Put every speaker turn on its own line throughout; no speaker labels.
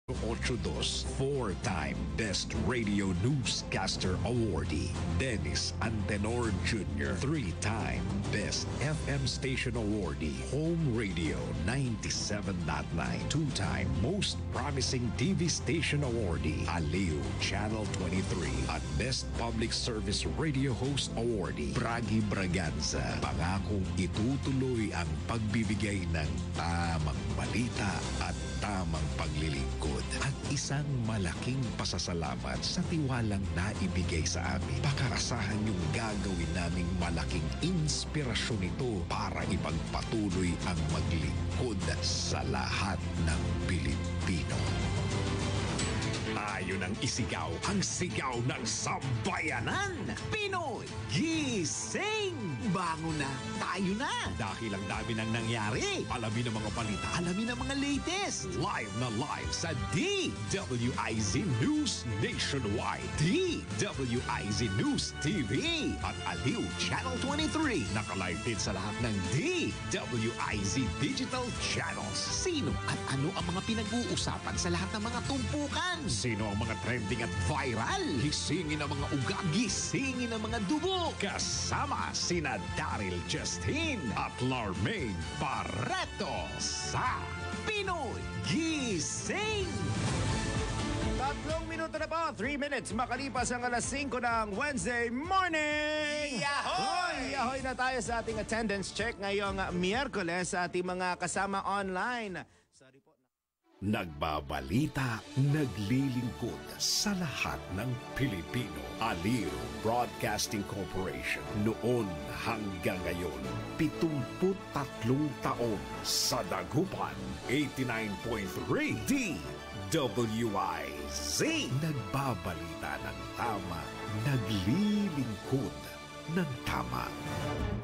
82, four-time Best Radio Newscaster Awardee. Dennis Antenor Jr., three-time Best FM Station Awardee. Home Radio 97.9, two-time Most Promising TV Station Awardee. Aliw Channel 23 at Best Public Service Radio Host Awardee. Bragi Braganza, pangakong itutuloy ang pagbibigay ng tamang balita at tamang paglilingkod at isang malaking pasasalamat sa tiwalang naibigay sa amin. Pakarasahan yung gagawin naming malaking inspirasyon ito para ipagpatuloy ang maglingkod sa lahat ng Pilipino. Tayo nang isigaw ang sigaw ng sambayanan. Pinoy Gising! Bangon na! Tayo na! Dahil ang dami nang nangyari. Alamin ang mga balita. Alamin ang mga latest. Live na live sa DWIZ News Nationwide. DWIZ News TV at Aliw Channel 23. Nakalive din sa lahat ng DWIZ Digital Channels. Sino at ano ang mga pinag-uusapan sa lahat ng mga tumpukan? Sino ang mga trending at viral? Gisingin ang mga ugat. Gisingin ang mga dugo. Kasama sina Daryl Justin at Larmaine Barreto sa Pinoy Gising!
3 minuto na po, 3 minutes makalipas ang alas 5 ng Wednesday morning!
Yahoy!
Yahoy na tayo sa ating attendance check ngayong Miyerkules sa ating mga kasama online. Sorry po.
Nagbabalita, naglilingkod sa lahat ng Pilipino. Aliw Broadcasting Corporation. Noon hanggang ngayon, 73 taon sa dagupan. 89.3 DWIZ. Nagbabalita ng tama, naglilingkod ng tama.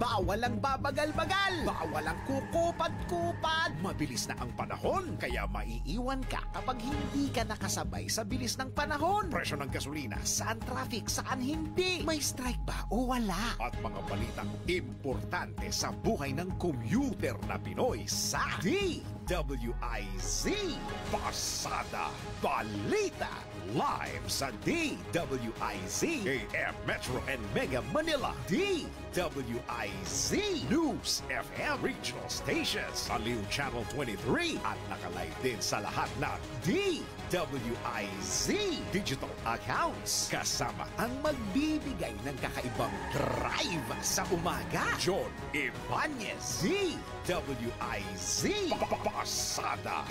Bawal ang babagal-bagal. Bawal ang kukupad-kupad.
Mabilis na ang panahon, kaya maiiwan ka kapag hindi ka nakasabay sa bilis ng panahon. Presyo ng gasolina, saan traffic, saan hindi. May strike ba o wala? At mga balitang importante sa buhay ng commuter na Pinoy sa DWIZ Pasada Balita. Live sa DWIZ AM Metro and Mega Manila. DWIZ News FM Regional Stations. Aliw Channel 23 at nakalive din sa lahat ng DWIZ Digital Accounts. Kasama ang magbibigay ng kakaibang drive sa umaga. John Ibanez. DWIZ Pasada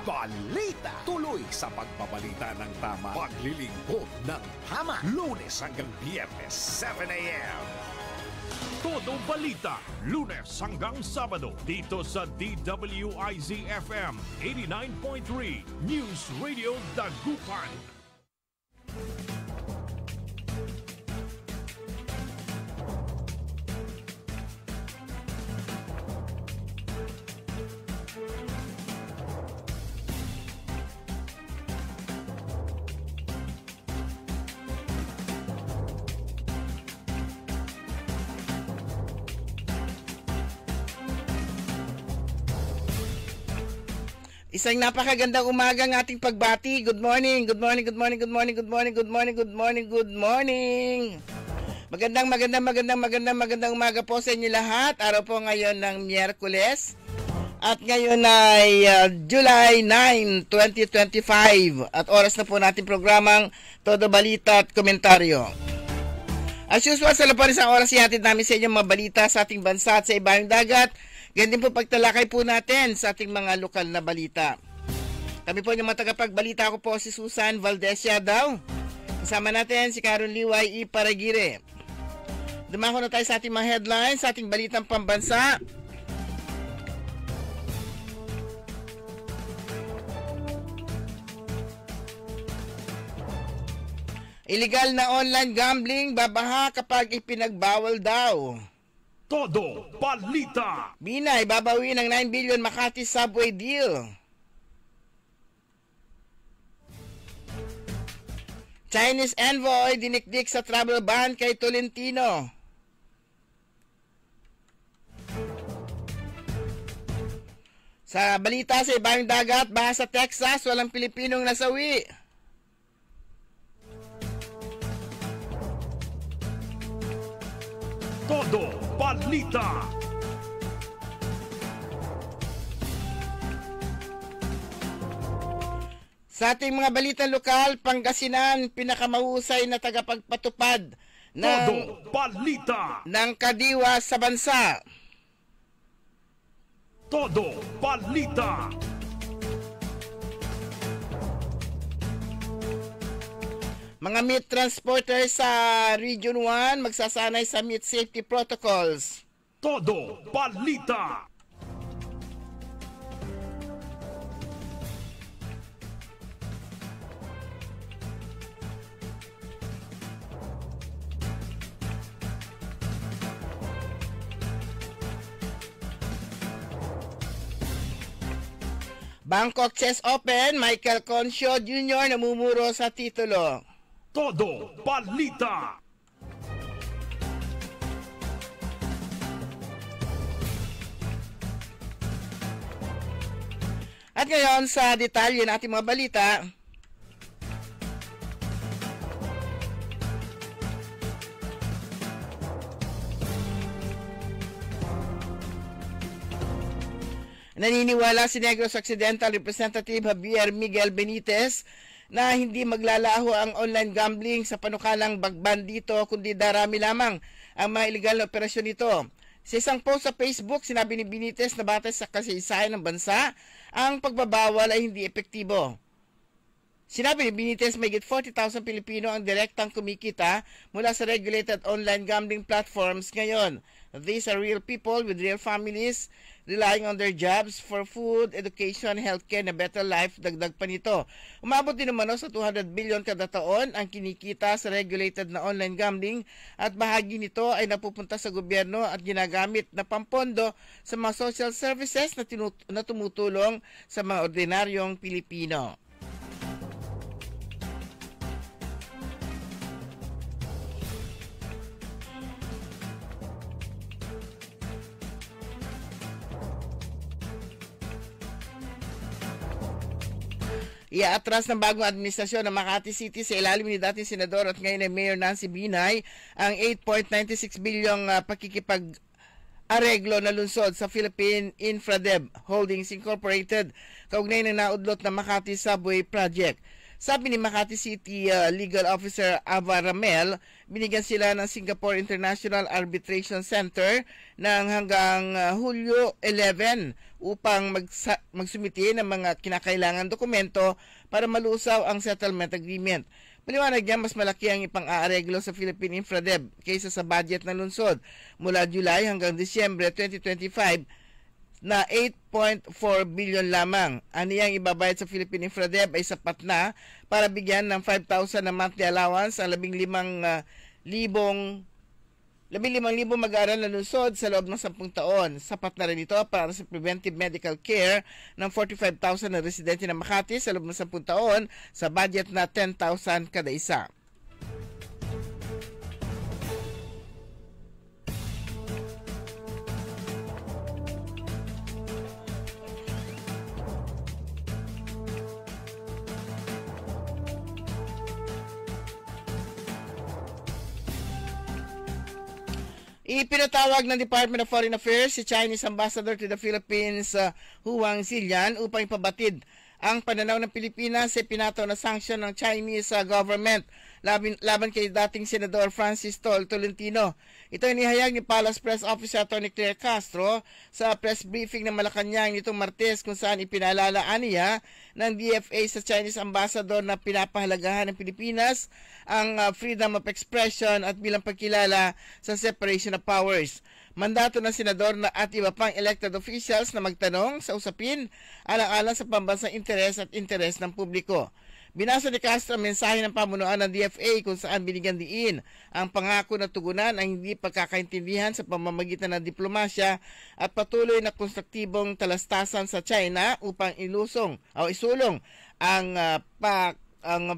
Balita. Tuloy sa pagbabalita ng tama, paglilingkod ng tama. Lunes hanggang Biyernes, 7 a.m.
Todo balita, Lunes hanggang Sabado dito sa DWIZ FM 89.3 News Radio Dagupan.
Isang napakagandang umaga ang ating pagbati. Good morning, good morning, good morning, good morning, good morning, good morning, good morning, good morning. Magandang umaga po sa inyo lahat. Araw po ngayon ng Miyerkules. At ngayon ay July 9, 2025. At oras na po natin programang Todo Balita at Komentaryo. As usual, sa laparis ang oras ihatid namin sa inyo mga balita sa ating bansa at sa ibayong dagat. Ganyan po pagtalakay po natin sa ating mga lokal na balita. Kami po yung mga tagapagbalita ko po si Susan Valdez Yadaw. Kasama natin si Karen Liway Iparagire. Dumako na tayo sa ating mga headlines, sa ating balitang pambansa. Illegal na online gambling, babaha kapag ipinagbawal daw.
Todo balita.
Binay, babawi ng 9 billion Makati subway deal. Chinese envoy dinikdik sa travel ban kay Tolentino. Sa balita sa ibang dagat, baha sa Texas, walang Pilipinong nasawi.
Todo Balita.
Sa ating mga balitang lokal, Pangasinan, pinakamahusay na tagapagpatupad
Todo Balita.
ng kadiwa sa bansa.
Todo Balita.
Mga meat transporters sa Region 1 magsasanay sa meat safety protocols.
Todo Balita.
Bangkok Chess Open, Michael Concio Jr. namumuro sa titulo.
Todo Balita.
At ngayon sa detalye ng ating mga balita, naniniwala si Negros Occidental Representative Javier Miguel Benitez na hindi maglalaho ang online gambling sa panukalang bagban dito kundi darami lamang ang mga illegal na operasyon nito. Sa isang post sa Facebook, sinabi ni Benitez na batay sa kasaysayan ng bansa, ang pagbabawal ay hindi epektibo. Sinabi ni Benitez may 40,000 Pilipino ang direktang kumikita mula sa regulated online gambling platforms ngayon. These are real people with real families relying on their jobs for food, education, healthcare, and a better life. Dagdag pa nito. Umabot din naman sa 200 billion kada taon ang kinikita sa regulated na online gambling at bahagi nito ay napupunta sa gobyerno at ginagamit na pampondo sa mga social services na tumutulong sa mga ordinaryong Pilipino. Iaatras ng bagong administrasyon ng Makati City sa ilalim ni dating senador at ngayon ay Mayor Nancy Binay ang 8.96 bilyong pakikipag-areglo na lunsod sa Philippine Infradev Holdings Incorporated kaugnay ng naudlot na Makati Subway Project. Sabi ni Makati City Legal Officer Ava Ramel, binigyan sila ng Singapore International Arbitration Center ng hanggang Hulyo 11 upang magsumiti ng mga kinakailangan dokumento para malusaw ang settlement agreement. Maliwanag niya mas malaki ang ipang-aareglo sa Philippine Infradev kaysa sa budget ng lungsod mula July hanggang Disyembre 2025 na 8.4 billion lamang. Aniyang ibabayad sa Philippine Infradev ay sapat na para bigyan ng 5,000 na monthly allowance ang 15,000 mag-aaral na lungsod sa loob ng 10 taon. Sapat na rin ito para sa preventive medical care ng 45,000 na residente ng Makati sa loob ng 10 taon sa budget na 10,000 kada isa. Ipinatawag ng Department of Foreign Affairs si Chinese Ambassador to the Philippines, Huang Zilian, upang ipabatid ang pananaw ng Pilipinas sa pinataw na sanction ng Chinese government laban kay dating Senador Francis Tolentino. Ito ay nihayag ni Palace Press Officer Atty. Claire Castro sa press briefing ng Malacanang nitong Martes kung saan ipinalalaan niya ng DFA sa Chinese Ambassador na pinapahalagahan ng Pilipinas ang freedom of expression at bilang pagkilala sa separation of powers. Mandato ng senador na at iba pang elected officials na magtanong sa usapin alang-alang sa pambansang interes at interes ng publiko. Binasa ni Castro ang mensahe ng pamunuan ng DFA kung saan binigyan diin ang pangako na tugunan ang hindi pagkakaintindihan sa pamamagitan ng diplomasya at patuloy na konstruktibong talastasan sa China upang isulong ang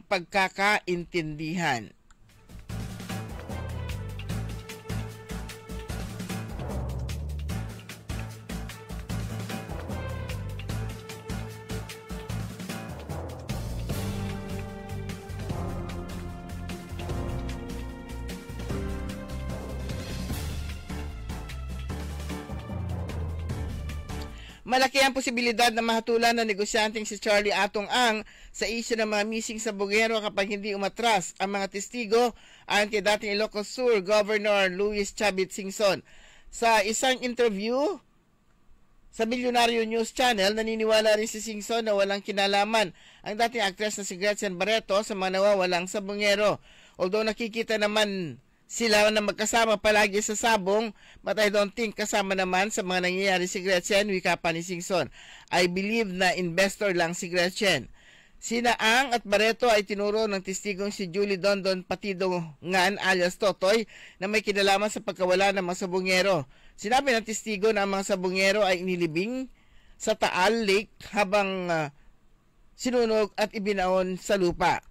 pagkakaintindihan. Malaki ang posibilidad na mahatulan ng negosyanteng si Charlie Atong Ang sa isyu ng mga missing sabongero kapag hindi umatras ang mga testigo ayon kay dating Ilocos Sur Governor Luis Chavit Singson. Sa isang interview sa Milyonaryo News Channel, naniniwala rin si Singson na walang kinalaman ang dating actress na si Gretchen Barreto sa mga nawawalang sabongero. Although nakikita naman sila na magkasama palagi sa sabong, but I don't think kasama naman sa mga nangyayari si Gretchen, wika pa ni Singson. I believe na investor lang si Gretchen. Sina Ang at Barreto ay tinuro ng testigong si Julie Dondon Patidongan alias Totoy na may kinalaman sa pagkawala ng mga sabongero. Sinabi ng testigo na ang mga sabongero ay inilibing sa Taal Lake habang sinunog at ibinaon sa lupa.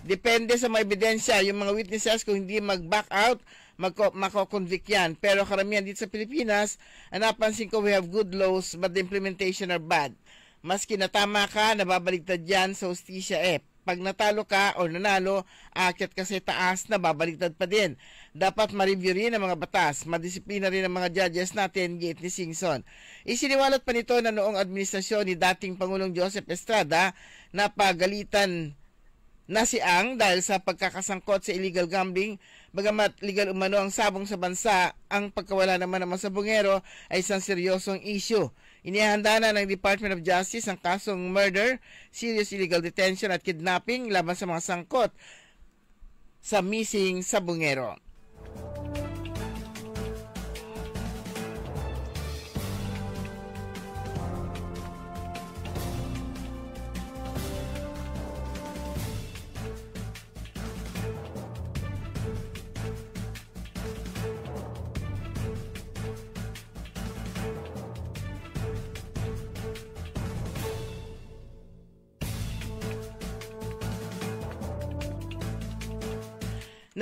Depende sa mga ebidensya, yung mga witnesses kung hindi mag-back out, mako-convict yan. Pero karamihan dito sa Pilipinas, napansin ko we have good laws but the implementation are bad. Maski natama ka, nababaligtad yan sa hustisya Pag natalo ka o nanalo, aakyat ka sa taas, nababaligtad pa din. Dapat ma-review rin ang mga batas, madisiplina rin ang mga judges natin, gate ni Singson. Isiniwalat pa nito na noong administrasyon ni dating Pangulong Joseph Estrada, napagalitan na si Ang dahil sa pagkakasangkot sa illegal gambling. Bagamat legal umano ang sabong sa bansa, ang pagkawala naman ng mga sabongero ay isang seryosong issue. Inihanda na ng Department of Justice ang kasong murder, serious illegal detention at kidnapping laban sa mga sangkot sa missing sabongero.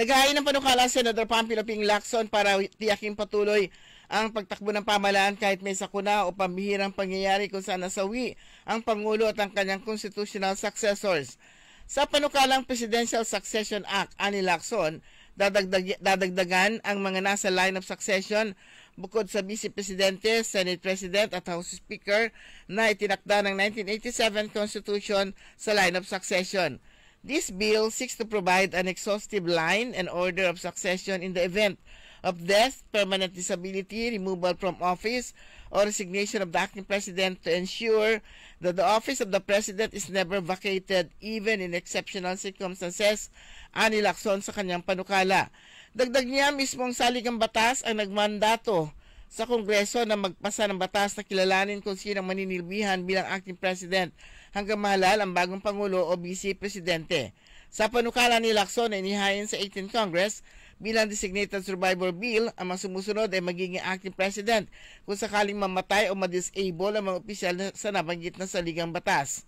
Naghain ng panukala si Senador Pampilo Ping Lacson para tiyaking patuloy ang pagtakbo ng pamahalaan kahit may sakuna o pambihirang pangyayari kung saan nasawi ang Pangulo at ang kanyang constitutional successors. Sa panukalang Presidential Succession Act, ani Lacson, dadagdagan ang mga nasa line of succession bukod sa Vice Presidente, Senate President at House Speaker na itinakda ng 1987 Constitution sa line of succession. This bill seeks to provide an exhaustive line and order of succession in the event of death, permanent disability, removal from office, or resignation of the acting president to ensure that the office of the president is never vacated even in exceptional circumstances, ani Lacson sa kanyang panukala. Dagdag niya, mismong saligang batas ang nagmandato sa Kongreso na magpasa ng batas na kilalanin kung sino ang maninilbihan bilang acting president hanggang mahalal ang bagong Pangulo o Vice Presidente. Sa panukala ni Lacson na inihain sa 18th Congress bilang designated survivor bill, ang mga sumusunod ay magiging acting president kung sakaling mamatay o ma-disable ang mga opisyal sa nabanggit na saligang batas.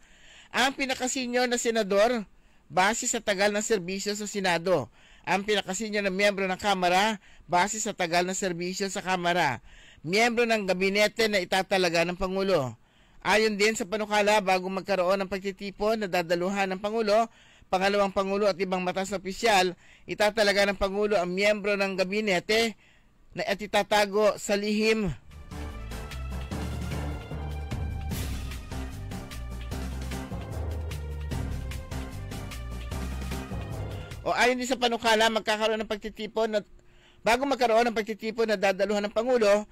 Ang pinakasenyor na senador, base sa tagal ng serbisyo sa Senado. Ang pinakasenyor na miyembro ng Kamara, base sa tagal ng serbisyo sa Kamara. Miyembro ng gabinete na itatalaga ng Pangulo. Ayon din sa panukala, bago magkaroon ng pagtitipon na dadaluhan ng Pangulo, pangalawang Pangulo at ibang batas na opisyal, itatalaga ng Pangulo ang miyembro ng gabinete na at itatago sa lihim. O ayon din sa panukala, magkakaroon ng pagtitipon na bago magkaroon ng pagtitipon na dadaluhan ng Pangulo,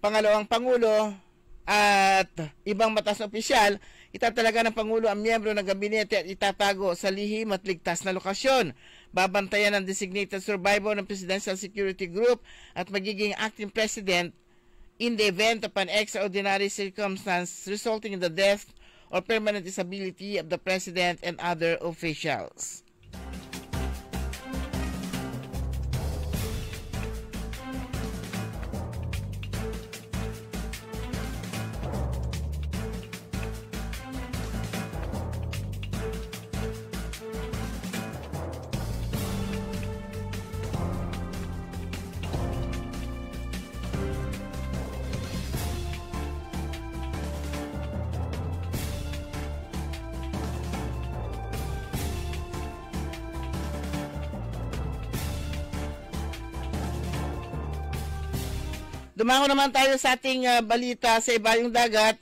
pangalawang Pangulo at ibang batas na opisyal, itatalaga ng Pangulo ang miyembro ng gabinete at itatago sa lihim at ligtas na lokasyon. Babantayan ng designated survivor ng Presidential Security Group at magiging acting president in the event of an extraordinary circumstance resulting in the death or permanent disability of the president and other officials. Dumako naman tayo sa ating balita sa ibayong dagat.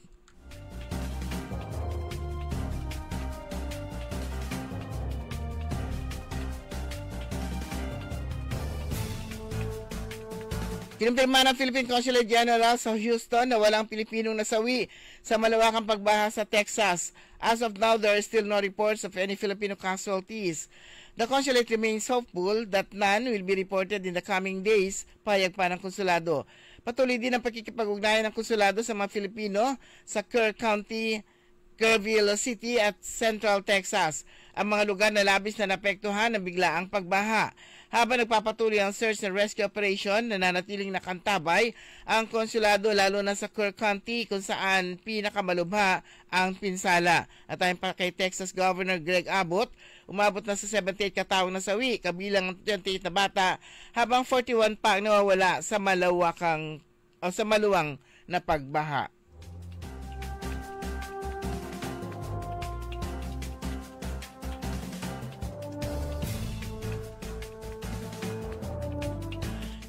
Kinumpirma ng Philippine Consulate General sa Houston na walang Pilipinong nasawi sa malawakang pagbaha sa Texas. As of now, there are still no reports of any Filipino casualties. The consulate remains hopeful that none will be reported in the coming days, payag pa ng konsulado. Patuloy din ang pakikipag-ugnayan ng konsulado sa mga Filipino sa Kerr County, Kerrville City at Central Texas, ang mga lugar na labis na napektuhan ng biglaang pagbaha. Habang nagpapatuloy ang search and rescue operation, nananatiling nakantabay ang konsulado lalo na sa Kerr County kung saan pinakamalubha ang pinsala. At ayon pa kay Texas Governor Greg Abbott, umabot na sa 78 kataong nasawi, kabilang 28 na bata, habang 41 pa ang nawawala sa maluwang na pagbaha.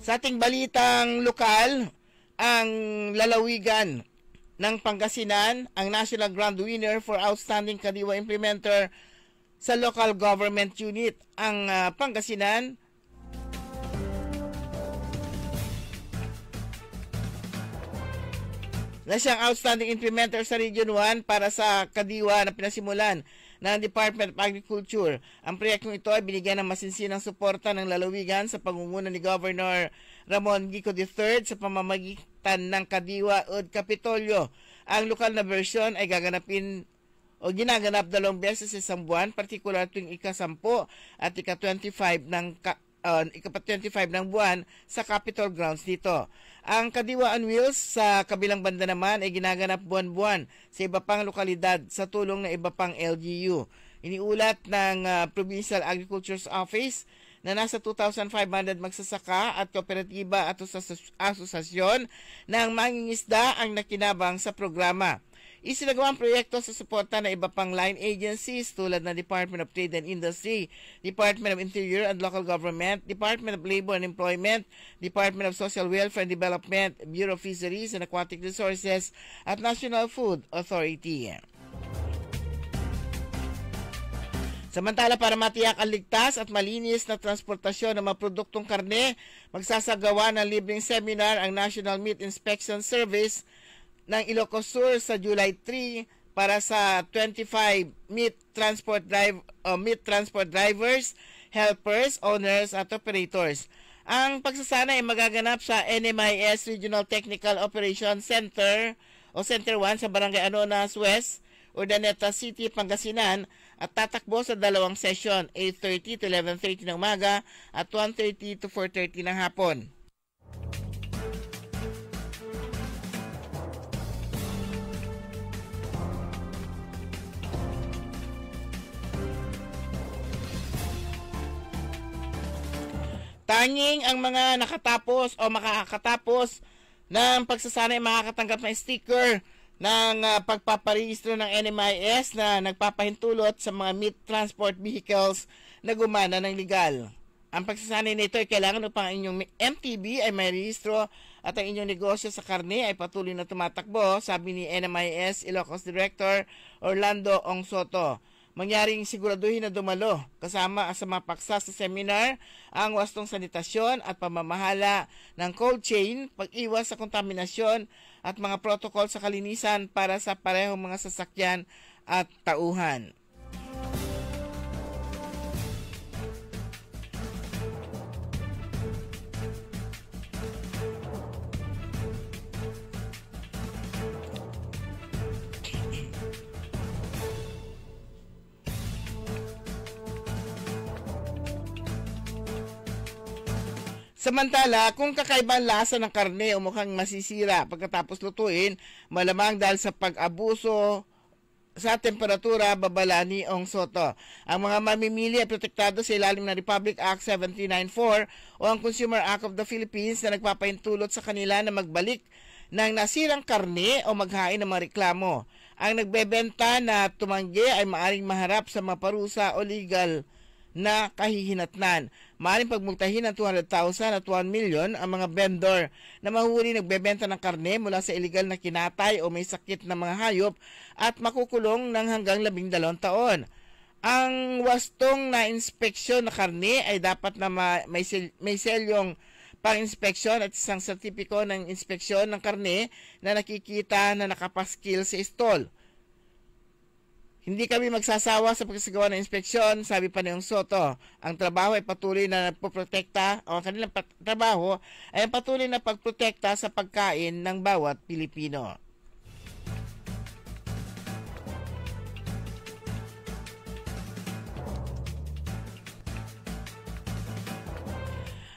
Sa ating balitang lokal, ang lalawigan ng Pangasinan, ang National Grand Winner for Outstanding Kadiwa Implementer sa Local Government Unit. Ang Pangasinan na siyang Outstanding Implementer sa Region 1 para sa kadiwa na pinasimulan ng Department of Agriculture. Ang proyektong ito ay binigyan ng masinsinang suporta ng lalawigan sa pangunguna ni Governor Ramon Gico III sa pamamagitan ng Kadiwa Ud Kapitolyo. Ang lokal na version ay ginaganap 2 beses sa isang buwan, partikular tuwing ika-10 at ika-25 ng buwan sa Capitol Grounds dito. Ang Kadiwa on Wheels sa kabilang banda naman ay ginaganap buwan-buwan sa iba pang lokalidad sa tulong ng iba pang LGU. Iniulat ng Provincial Agriculture's Office na nasa 2,500 magsasaka at kooperatiba at asosasyon ng mangingisda ang nakinabang sa programa. Isinagawa ang proyekto sa suporta ng iba pang line agencies tulad ng Department of Trade and Industry, Department of Interior and Local Government, Department of Labor and Employment, Department of Social Welfare and Development, Bureau of Fisheries and Aquatic Resources at National Food Authority. Samantala, para matiyak ang ligtas at malinis na transportasyon ng mga produktong karne, magsasagawa ng libreng seminar ang National Meat Inspection Service ng Ilocos Sur sa July 3 para sa 25 meat transport drivers, helpers, owners at operators. Ang pagsasana ay magaganap sa NMIS Regional Technical Operations Center o Center 1 sa Barangay Anonas West, Urdaneta City, Pangasinan at tatakbo sa 2 session, 8:30 to 11:30 ng umaga at 1:30 to 4:30 ng hapon. Tanging ang mga nakatapos o makakatapos ng pagsasana ay makakatanggap ng sticker ng pagpaparehistro ng NMIS na nagpapahintulot sa mga meat transport vehicles na gumana ng legal. Ang pagsasanay nito ay kailangan upang ang inyong MTB ay may rehistro at ang inyong negosyo sa karne ay patuloy na tumatakbo, sabi ni NMIS Ilocos Director Orlando Ong Soto. Mangyaring siguraduhin na dumalo kasama sa mapaksa sa seminar ang wastong sanitasyon at pamamahala ng cold chain, pag-iwas sa kontaminasyon at mga protocol sa kalinisan para sa parehong mga sasakyan at tauhan. Samantala, kung kakaiba ang lasa ng karne o mukhang masisira pagkatapos lutuin, malamang dahil sa pag-abuso sa temperatura, babala ni Ong Soto. Ang mga mamimili ay protektado sa ilalim ng Republic Act 7394 o ang Consumer Act of the Philippines na nagpapahintulot sa kanila na magbalik ng nasirang karne o maghain ng mga reklamo. Ang nagbebenta na tumanggi ay maaring maharap sa maparusa o legal na kahihinatnan. Maaaring pagmultahin ng 200,000 at 1 million ang mga vendor na mahuli nagbebenta ng karne mula sa illegal na kinatay o may sakit na mga hayop at makukulong ng hanggang 12 taon. Ang wastong na inspeksyon na karne ay dapat na may selyong pang-inspeksyon at isang sertipiko ng inspeksyon ng karne na nakikita na nakapaskil sa stall. Hindi kami magsasawa sa pagsagawa ng inspeksyon, sabi pa ni Soto. Ang trabaho ay patuloy na nagpoprotekta, o ang kanilang trabaho ay patuloy na pagprotekta sa pagkain ng bawat Pilipino.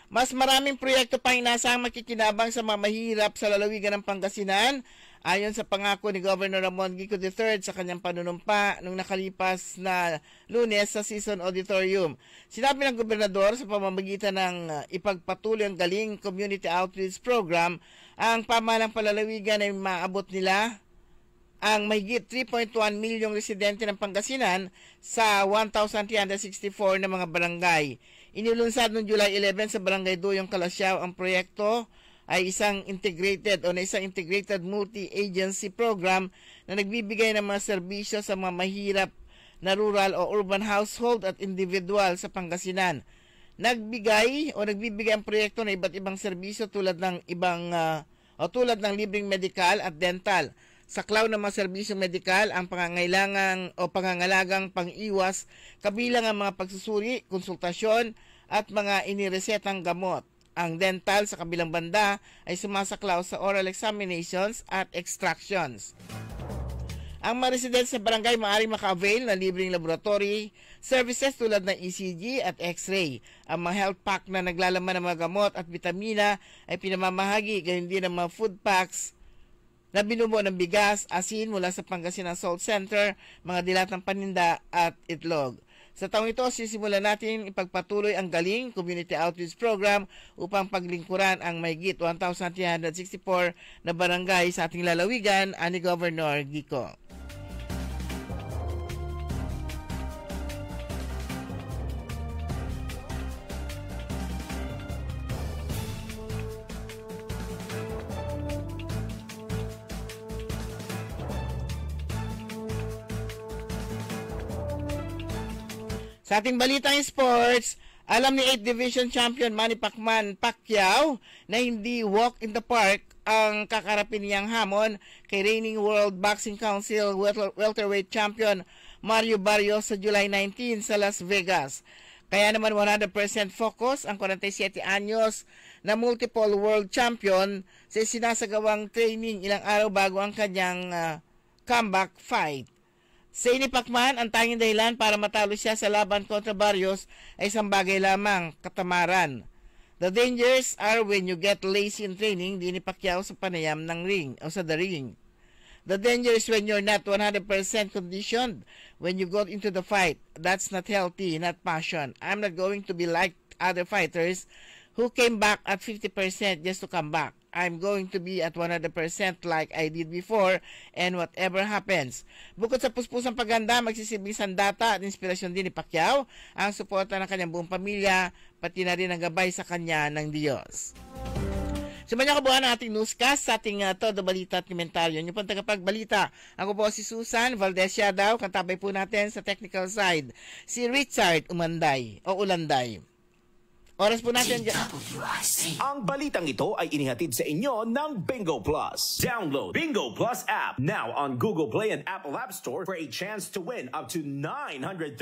Mas maraming proyekto pang inasahang makikinabang sa mga mahirap sa lalawigan ng Pangasinan ayon sa pangako ni Governor Ramon Gico III sa kanyang panunumpa nung nakalipas na Lunes sa Season Auditorium. Sinabi ng gobernador sa pamamagitan ng ipagpatuloy ang Galing Community Outreach Program, ang pamahalang palalawigan ay maabot nila ang mahigit 3.1 milyong residente ng Pangasinan sa 1,364 na mga barangay. Inilunsad noong July 11 sa Barangay Duyong, Calasiao. Ang proyekto ay isang integrated multi-agency program na nagbibigay ng mga serbisyo sa mga mahirap na rural o urban household at individual sa Pangasinan. Nagbibigay ang proyekto ng iba't ibang serbisyo tulad ng libreng medikal at dental. Saklaw ng mga serbisyong medikal ang pangangalagang pang-iwas, kabilang ang mga pagsusuri, konsultasyon at mga iniresetang gamot. Ang dental sa kabilang banda ay sumasaklaw sa oral examinations at extractions. Ang mga residents sa barangay maaaring maka-avail ng libreng laboratory services tulad ng ECG at X-ray. Ang mga health pack na naglalaman ng mga gamot at vitamina ay pinamamahagi, gayon din ang mga food packs na binubuo ng bigas, asin mula sa Pangasinan Salt Center, mga dilatang paninda at itlog. Sa taong ito, sisimulan natin ipagpatuloy ang Galing Community Outreach Program upang paglingkuran ang mahigit 1,364 na barangay sa ating lalawigan, ani Governor Gico. Sa ating balitang sports, alam ni 8th Division Champion Manny Pacquiao na hindi walk in the park ang kakarapin niyang hamon kay reigning World Boxing Council welterweight champion Mario Barrios sa July 19 sa Las Vegas. Kaya naman 100% focus ang 47 anyos na multiple world champion sa sinasagawang training ilang araw bago ang kanyang comeback fight. Sa ni Pacman, ang tanging dahilan para matalo siya sa laban kontra Barrios ay isang bagay lamang, katamaran. The dangers are when you get lazy in training, di ni Pacquiao sa panayam ng ring o sa the ring. The danger is when you're not 100% conditioned when you go into the fight. That's not healthy, not passion. I'm not going to be like other fighters who came back at 50% just to come back. I'm going to be at 100% like I did before and whatever happens. Bukod sa puspusang paganda, magsisilbing sandata at inspirasyon din ni Pacquiao ang suporta ng kanyang buong pamilya, pati na rin ang gabay sa kanya ng Diyos. Sumanya kabuhan ang ating newscast sa ating Todo Balita at Komentaryo. Yung pang tagapagbalita, ako po si Susan Valdez Yadaw, katabay po natin sa technical side, si Richard Ulanday. Oras po natin dyan.
Ang balitang ito ay inihatid sa inyo ng Bingo Plus. Download Bingo Plus app now on Google Play and Apple App Store for a chance to win up to 935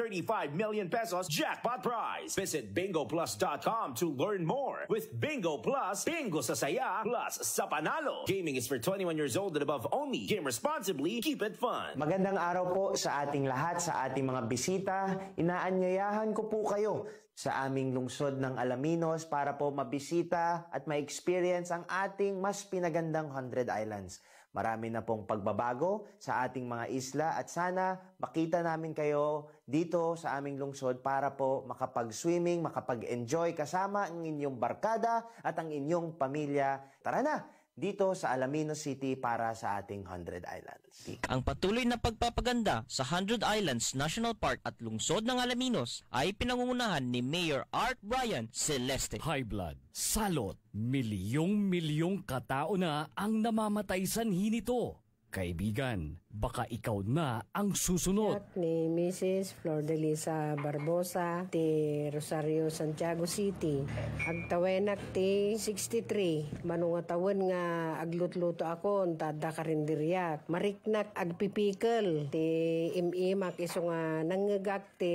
million pesos jackpot prize. Visit bingoplus.com to learn more. With Bingo Plus, bingo sa saya plus sa panalo. Gaming is for 21 years old and above only. Game responsibly. Keep it fun.
Magandang araw po sa ating lahat, sa ating mga bisita. Inaanyayahan ko po kayo sa aming lungsod ng Alaminos para po mabisita at ma-experience ang ating mas pinagandang 100 Islands. Marami na pong pagbabago sa ating mga isla at sana makita namin kayo dito sa aming lungsod para po makapag-swimming, makapag-enjoy kasama ang inyong barkada at ang inyong pamilya. Tara na! dito sa Alaminos City para sa ating 100 Islands.
Ang patuloy na pagpapaganda sa 100 Islands National Park at lungsod ng Alaminos ay pinangungunahan ni Mayor Art Brian Celeste.
High blood, salot, milyong-milyong katao na ang namamatay sanhi nito. Kaibigan, baka ikaw na ang susunod.
Ni Mrs. Flor de Lisa Barbosa, ti Rosario, Santiago City. Agtawenak ti 63. Manungatawan nga aglutluto ako, tada karindiryak. Mariknak agpipikal, ti imimak iso nga nangagak ti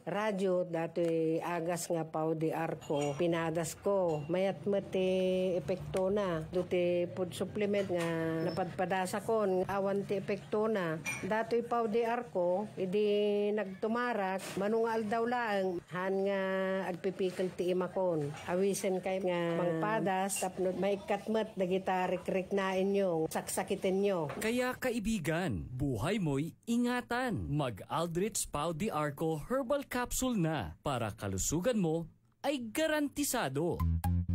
radyo, dato'y agas nga pao di arko. Pinadas ko, mayat ti epekto na. Duti food supplement nga napadpadasa ko, awan ti epekto na. Dato'y pao di arko, idi nagtumarak, manungal daw lang, han nga agpipikal ti imakon. Awisen kay nga mangpadas, tapno maikatmat, dagita rik-rik na inyo, saksakitin nyo.
Kaya kaibigan, buhay mo'y ingatan. Mag-Aldrich Pau di Arco Herbal Capsule na para kalusugan mo ay garantisado.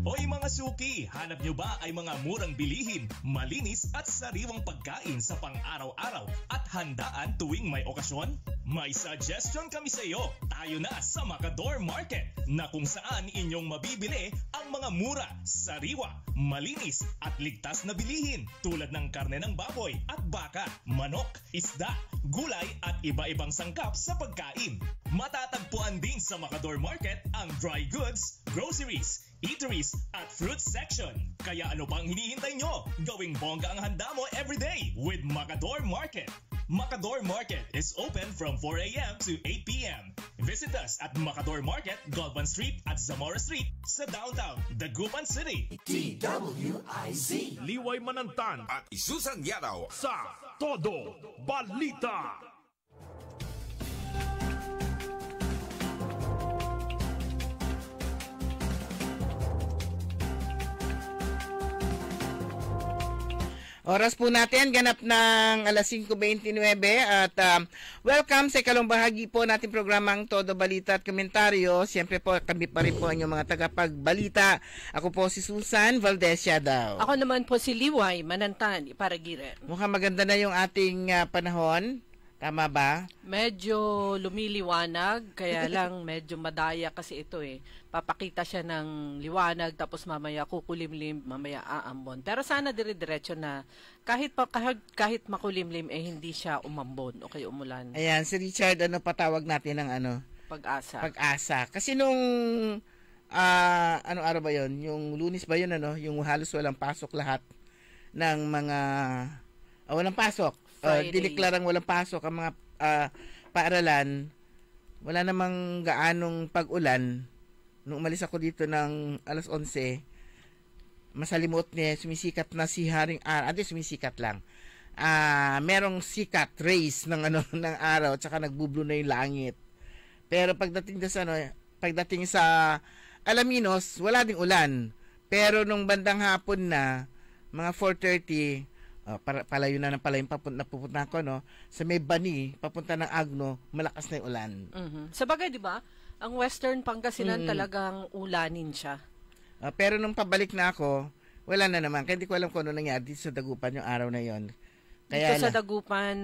Hoy mga suki, hanap nyo ba ay mga murang bilihin, malinis at sariwang pagkain sa pang-araw-araw at handaan tuwing may okasyon? May suggestion kami sa iyo. Tayo na sa Macador Market na kung saan inyong mabibili ang mga mura, sariwa, malinis at ligtas na bilihin tulad ng karne ng baboy at baka, manok, isda, gulay at iba-ibang sangkap sa pagkain. Matatagpuan din sa Macador Market ang dry goods, groceries, eateries at fruit section. Kaya ano pang hinihintay nyo? Gawing bongga ang handa mo everyday with Macador Market. Macador Market is open from 4 a.m. to 8 p.m. Visit us at Macador Market, Galvan Street at Zamora Street sa downtown Dagupan City.
DWIZ.
Liway Manantan
At Isusan Yaraw.
sa Todo Balita.
Oras po natin, ganap ng alas 5:29 at welcome sa ikalawang bahagi po natin programang Todo Balita at Komentaryo. Siyempre po, kami pa rin po ang inyong mga tagapagbalita. Ako po si Susan Valdez Yadaw.
Ako naman po si Liway Manantan, Iparagiren.
Mukhang maganda na yung ating panahon. Tama ba?
Medyo lumiliwanag, kaya lang medyo madaya kasi ito eh. Papakita siya ng liwanag, tapos mamaya kukulimlim, mamaya aambon. Pero sana dire-diretso na kahit makulimlim eh hindi siya umambon o kaya umulan.
Ayan, si Richard, patawag natin ng
Pag-asa.
Pag-asa. Kasi nung araw ba yun? Yung Lunes ba yun, yung halos walang pasok lahat ng mga walang pasok. Diniklarang walang pasok ang mga paaralan. Wala namang gaanong pag-ulan. Nung umalis ako dito ng alas 11, masalimot niya, sumisikat na si Haring Araw. Sumisikat lang. Merong sikat rays ng ng araw, tsaka nagbublo na yung langit. Pero pagdating sa Alaminos, wala ding ulan. Pero nung bandang hapon na, mga 4:30, palayo na ng palayo napupunta ko, sa may Bani, papunta ng Agno, malakas na yung ulan.
Sa bagay, di ba? Ang Western Pangasinan talagang ulanin siya.
Pero nung pabalik na ako, wala na naman. Kaya hindi ko alam kung ano nangyari dito sa Dagupan yung araw na yon.
Dito sa Dagupan,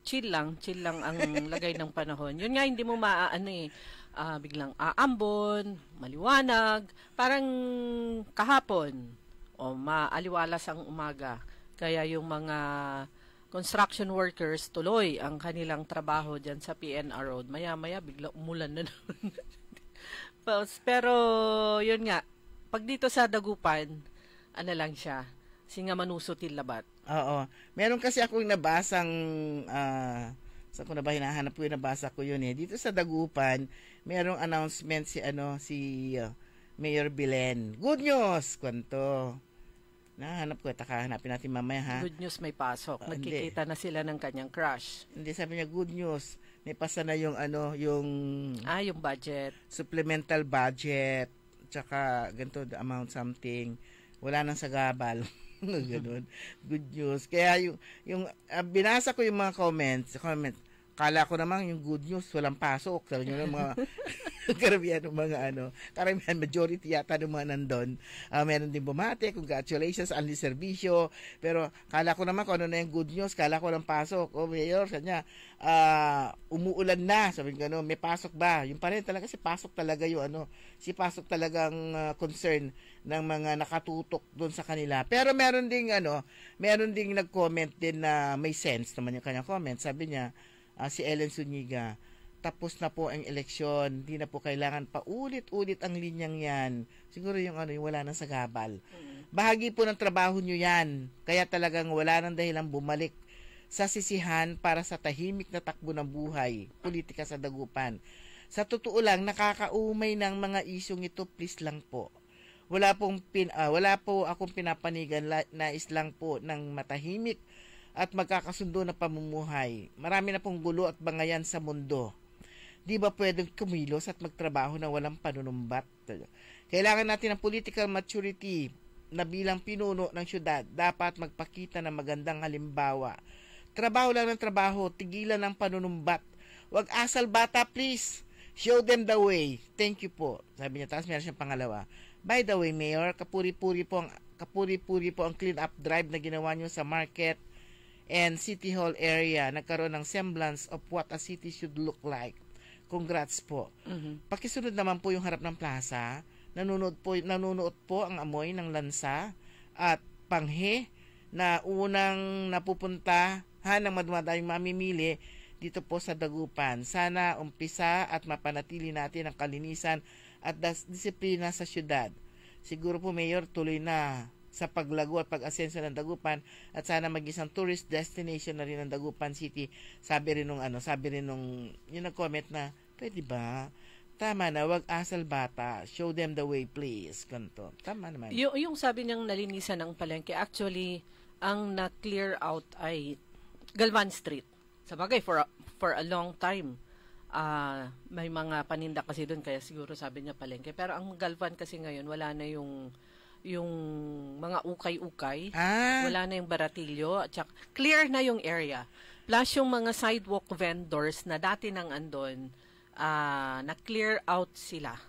chill lang ang lagay ng panahon. Yun nga, hindi mo biglang aambon, maliwanag, parang kahapon, o maaliwalas ang umaga. Kaya yung mga construction workers tuloy ang kanilang trabaho dyan sa PNR Road. Maya-maya bigla umulan na naman. Pero yun nga, pag dito sa Dagupan, lang siya, singa manusutil labat.
Oo. Meron kasi akong nabasang, saan ko na ba hinahanap ko yung nabasa ko yun eh. Dito sa Dagupan, merong announcement si Mayor Belen. Good news! Kwanto. Nahanap ko, hanapin natin mamaya ha.
Good news, may pasok. Nagkikita na sila ng kanyang crush.
Hindi, sabi niya good news. May pasa na yung
yung budget.
Supplemental budget. Tsaka ganito, the amount something. Wala nang sagabal. Ganun. Good news. Kaya yung binasa ko yung mga comments. Kala ko naman yung good news, walang pasok. Sabi niyo mga karamihan ng mga karamihan majority yata ng mga nandun. Meron din bumati, congratulations, anli serbisyo. Pero kala ko naman kung ano na yung good news, kala ko lang pasok. Mayor, kanya, umuulan na. Sabi ko, may pasok ba? Yung pa rin talaga, si pasok talaga yung si pasok talagang concern ng mga nakatutok doon sa kanila. Pero meron ding nag-comment din na may sense naman yung kanyang comment. Sabi niya, si Ellen Zuniga, tapos na po ang eleksyon, hindi na po kailangan pa ulit-ulit ang linyang yan. Siguro yung yung wala nang sagabal. Bahagi po ng trabaho nyo yan, kaya talagang wala nang dahilang bumalik sa sisihan para sa tahimik na takbo ng buhay, politika sa Dagupan. Sa totoo lang, nakakaumay ng mga isyong ito, please lang po. Wala po akong pinapanigan, nais lang po ng matahimik at magkakasundo na pamumuhay. Marami na pong gulo at bangayan sa mundo. Di ba pwedeng kumilos at magtrabaho na walang panunumbat? Kailangan natin ng political maturity na bilang pinuno ng syudad. Dapat magpakita ng magandang halimbawa. Trabaho lang ng trabaho, tigilan ng panunumbat. Wag asal bata, please. Show them the way. Thank you po. Sabi niya, tapos meron siyang pangalawa. By the way, Mayor, kapuri-puri po ang clean-up drive na ginawa niyo sa market and City Hall area. Nagkaroon ng semblance of what a city should look like. Congrats po. Pakisunod naman po yung harap ng plaza. Nanunood po ang amoy ng lansa at panghe na unang napupuntahan ng madaming mamimili dito po sa Dagupan. Sana umpisa at mapanatili natin ang kalinisan at disiplina sa syudad. Siguro po, Mayor, tuloy na sa paglago at pag-asenso ng Dagupan at sana mag-isang tourist destination na rin ng Dagupan City. Sabi rin nung yung nag-comment na, pwede ba? Tama na, wag asal bata. Show them the way, please. Ganto. Tama naman.
Yung sabi niyang nalinisan ng palengke, actually, ang na-clear out ay Galvan Street. Sabagay, for a long time, may mga paninda kasi doon, kaya siguro sabi niya palengke. Pero ang Galvan kasi ngayon, wala na yung mga ukay-ukay, wala na yung baratilyo, at saka clear na yung area. Plus yung mga sidewalk vendors na dati nang andon, na-clear out sila.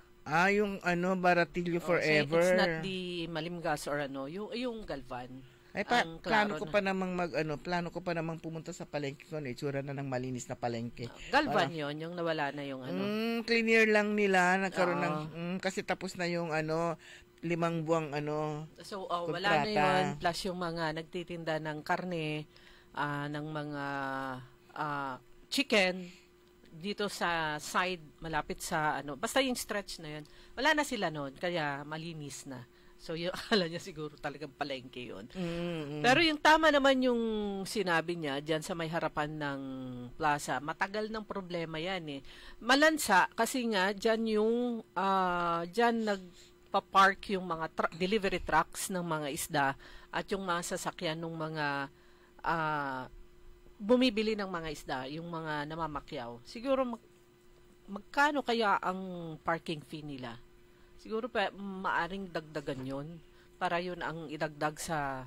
Yung baratilyo forever.
It's not the Malimgas or yung Galvan.
Ay plano ko pa namang pumunta sa palengke ko, itsura na ng malinis na palengke.
Galvan 'yon, yung nawala na yung
cleaner lang nila, nagkaroon ng kasi tapos na yung 5 buwang
So wala na 'yon, plus yung mga nagtitinda ng karne, ng mga chicken dito sa side malapit sa basta yung stretch na 'yon. Wala na sila noon, kaya malinis na. So, yung akala niya siguro talagang palengke yun. Pero yung tama naman yung sinabi niya dyan sa may harapan ng plaza, matagal ng problema yan eh. Malansa, kasi nga, dyan nagpa-park yung mga delivery trucks ng mga isda at yung mga sasakyan ng mga bumibili ng mga isda, yung mga namamakyaw. Siguro, magkano kaya ang parking fee nila? Siguro maaring dagdagan yun para yun ang idagdag sa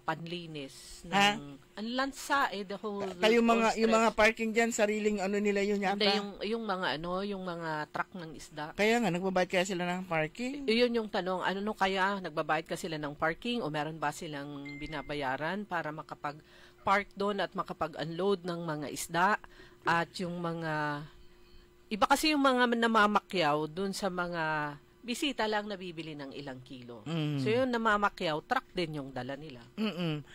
panlinis ng ang lansa the whole
yung mga parking diyan sariling nila yun yata.
Hindi, yung mga truck ng isda.
Kaya nga nagbabayad kaya sila ng parking?
Yun yung tanong, kaya nagbabayad ka sila ng parking o meron ba silang binabayaran para makapag-park doon at makapag-unload ng mga isda at yung mga iba kasi yung mga namamakyaw dun sa mga bisita lang nabibili ng ilang kilo. So yung namamakyaw, truck din yung dala nila.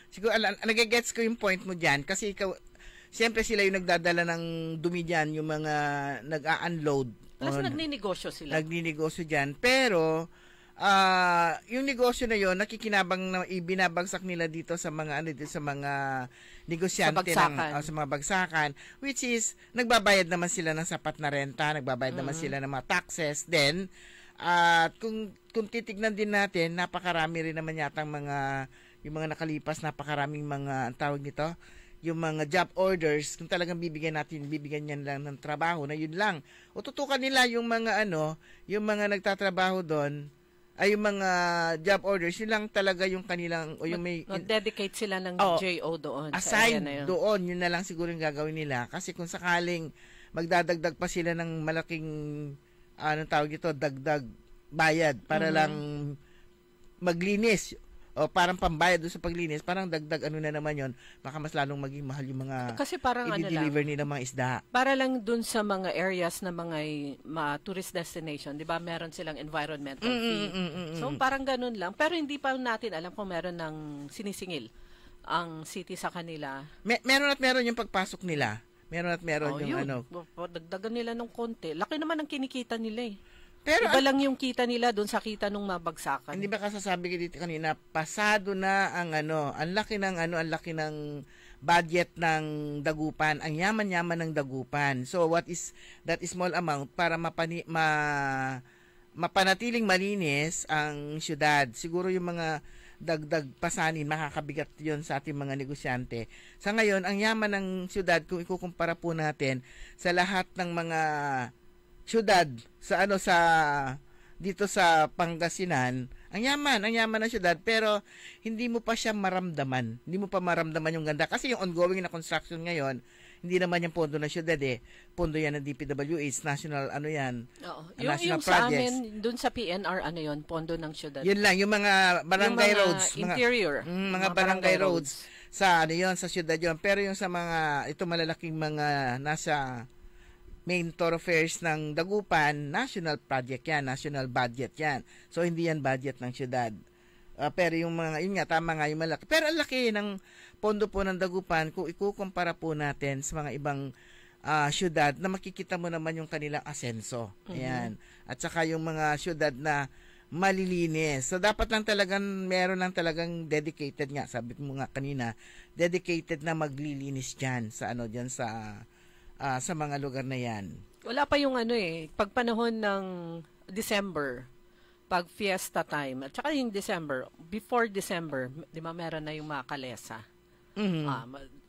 Siguro, nagigets ko yung point mo dyan kasi ikaw, siyempre sila yung nagdadala ng dumi dyan, yung mga nag-a-unload.
Plus nagninegosyo sila.
Nagninegosyo dyan. Pero, yung negosyo na yon nakikinabang na ibinabagsak nila dito sa mga sa mga negosyante sa mga bagsakan, which is nagbabayad naman sila ng sapat na renta, nagbabayad naman sila ng mga taxes. Then at kung titignan din natin, napakarami rin naman yatang yung mga nakalipas, napakaraming mga ang tawag nito, yung mga job orders. Kung talagang bibigyan yan lang ng trabaho na yun lang. O tutukan nila yung mga yung mga nagtatrabaho doon, ay yung mga job orders, yun lang talaga yung kanilang, o yung may
dedicate sila ng JO doon.
Assign doon, yun na lang siguro yung gagawin nila. Kasi kung sakaling magdadagdag pa sila ng malaking anong tawag ito, dagdag bayad para lang maglinis o parang pambayad doon sa paglinis, parang dagdag ano na naman yon, baka mas lalong maging mahal yung mga
kasi parang
i-deliver nila mga isda.
Para lang doon sa mga areas na mga tourist destination, 'di ba? Meron silang environmental fee. So parang ganun lang, pero hindi pa natin alam kung meron ng sinisingil ang city sa kanila.
Meron yung pagpasok nila. Meron yung
yun.
ano.
Dagdagan nila ng konti. Laki naman ang kinikita nila eh.
Pero
iba lang yung kita nila doon sa kita nung mabagsakan.
Hindi ba kasasabi ko dito kanina, pasado na ang ang laki ng budget ng Dagupan, ang yaman-yaman ng Dagupan. So what is that small amount para mapanatiling malinis ang syudad? Siguro yung mga dagdag pasanin, makakabigat yon sa ating mga negosyante. Sa ngayon, ang yaman ng syudad, kung ikukumpara po natin sa lahat ng mga syudad dito sa Pangasinan, ang yaman ng syudad, pero hindi mo pa siya maramdaman. Hindi mo pa maramdaman yung ganda. Kasi yung ongoing na construction ngayon, hindi naman yung pondo ng syudad Pondo yan ng DPWH, national national
yung
projects.
Sa amin, dun sa PNR, pondo ng syudad.
Yun lang, yung mga barangay roads.
Interior.
Mga barangay roads. Sa sa syudad yun. Pero yung sa ito malalaking mga nasa main thoroughfares ng Dagupan, national project yan, national budget yan. So, hindi yan budget ng syudad. Pero yung mga, yun nga, tama nga yung malaki. Pero ang laki ng pondo po ng Dagupan, kung ikukumpara po natin sa mga ibang syudad, na makikita mo naman yung kanilang asenso. Ayan. At saka yung mga syudad na malilinis. So, dapat lang meron lang talagang dedicated nga, sabi mo nga kanina, dedicated na maglilinis dyan sa dyan sa mga lugar na yan.
Wala pa yung pag panahon ng December, pag fiesta time, at saka yung December, before December, di ba meron na yung mga kalesa.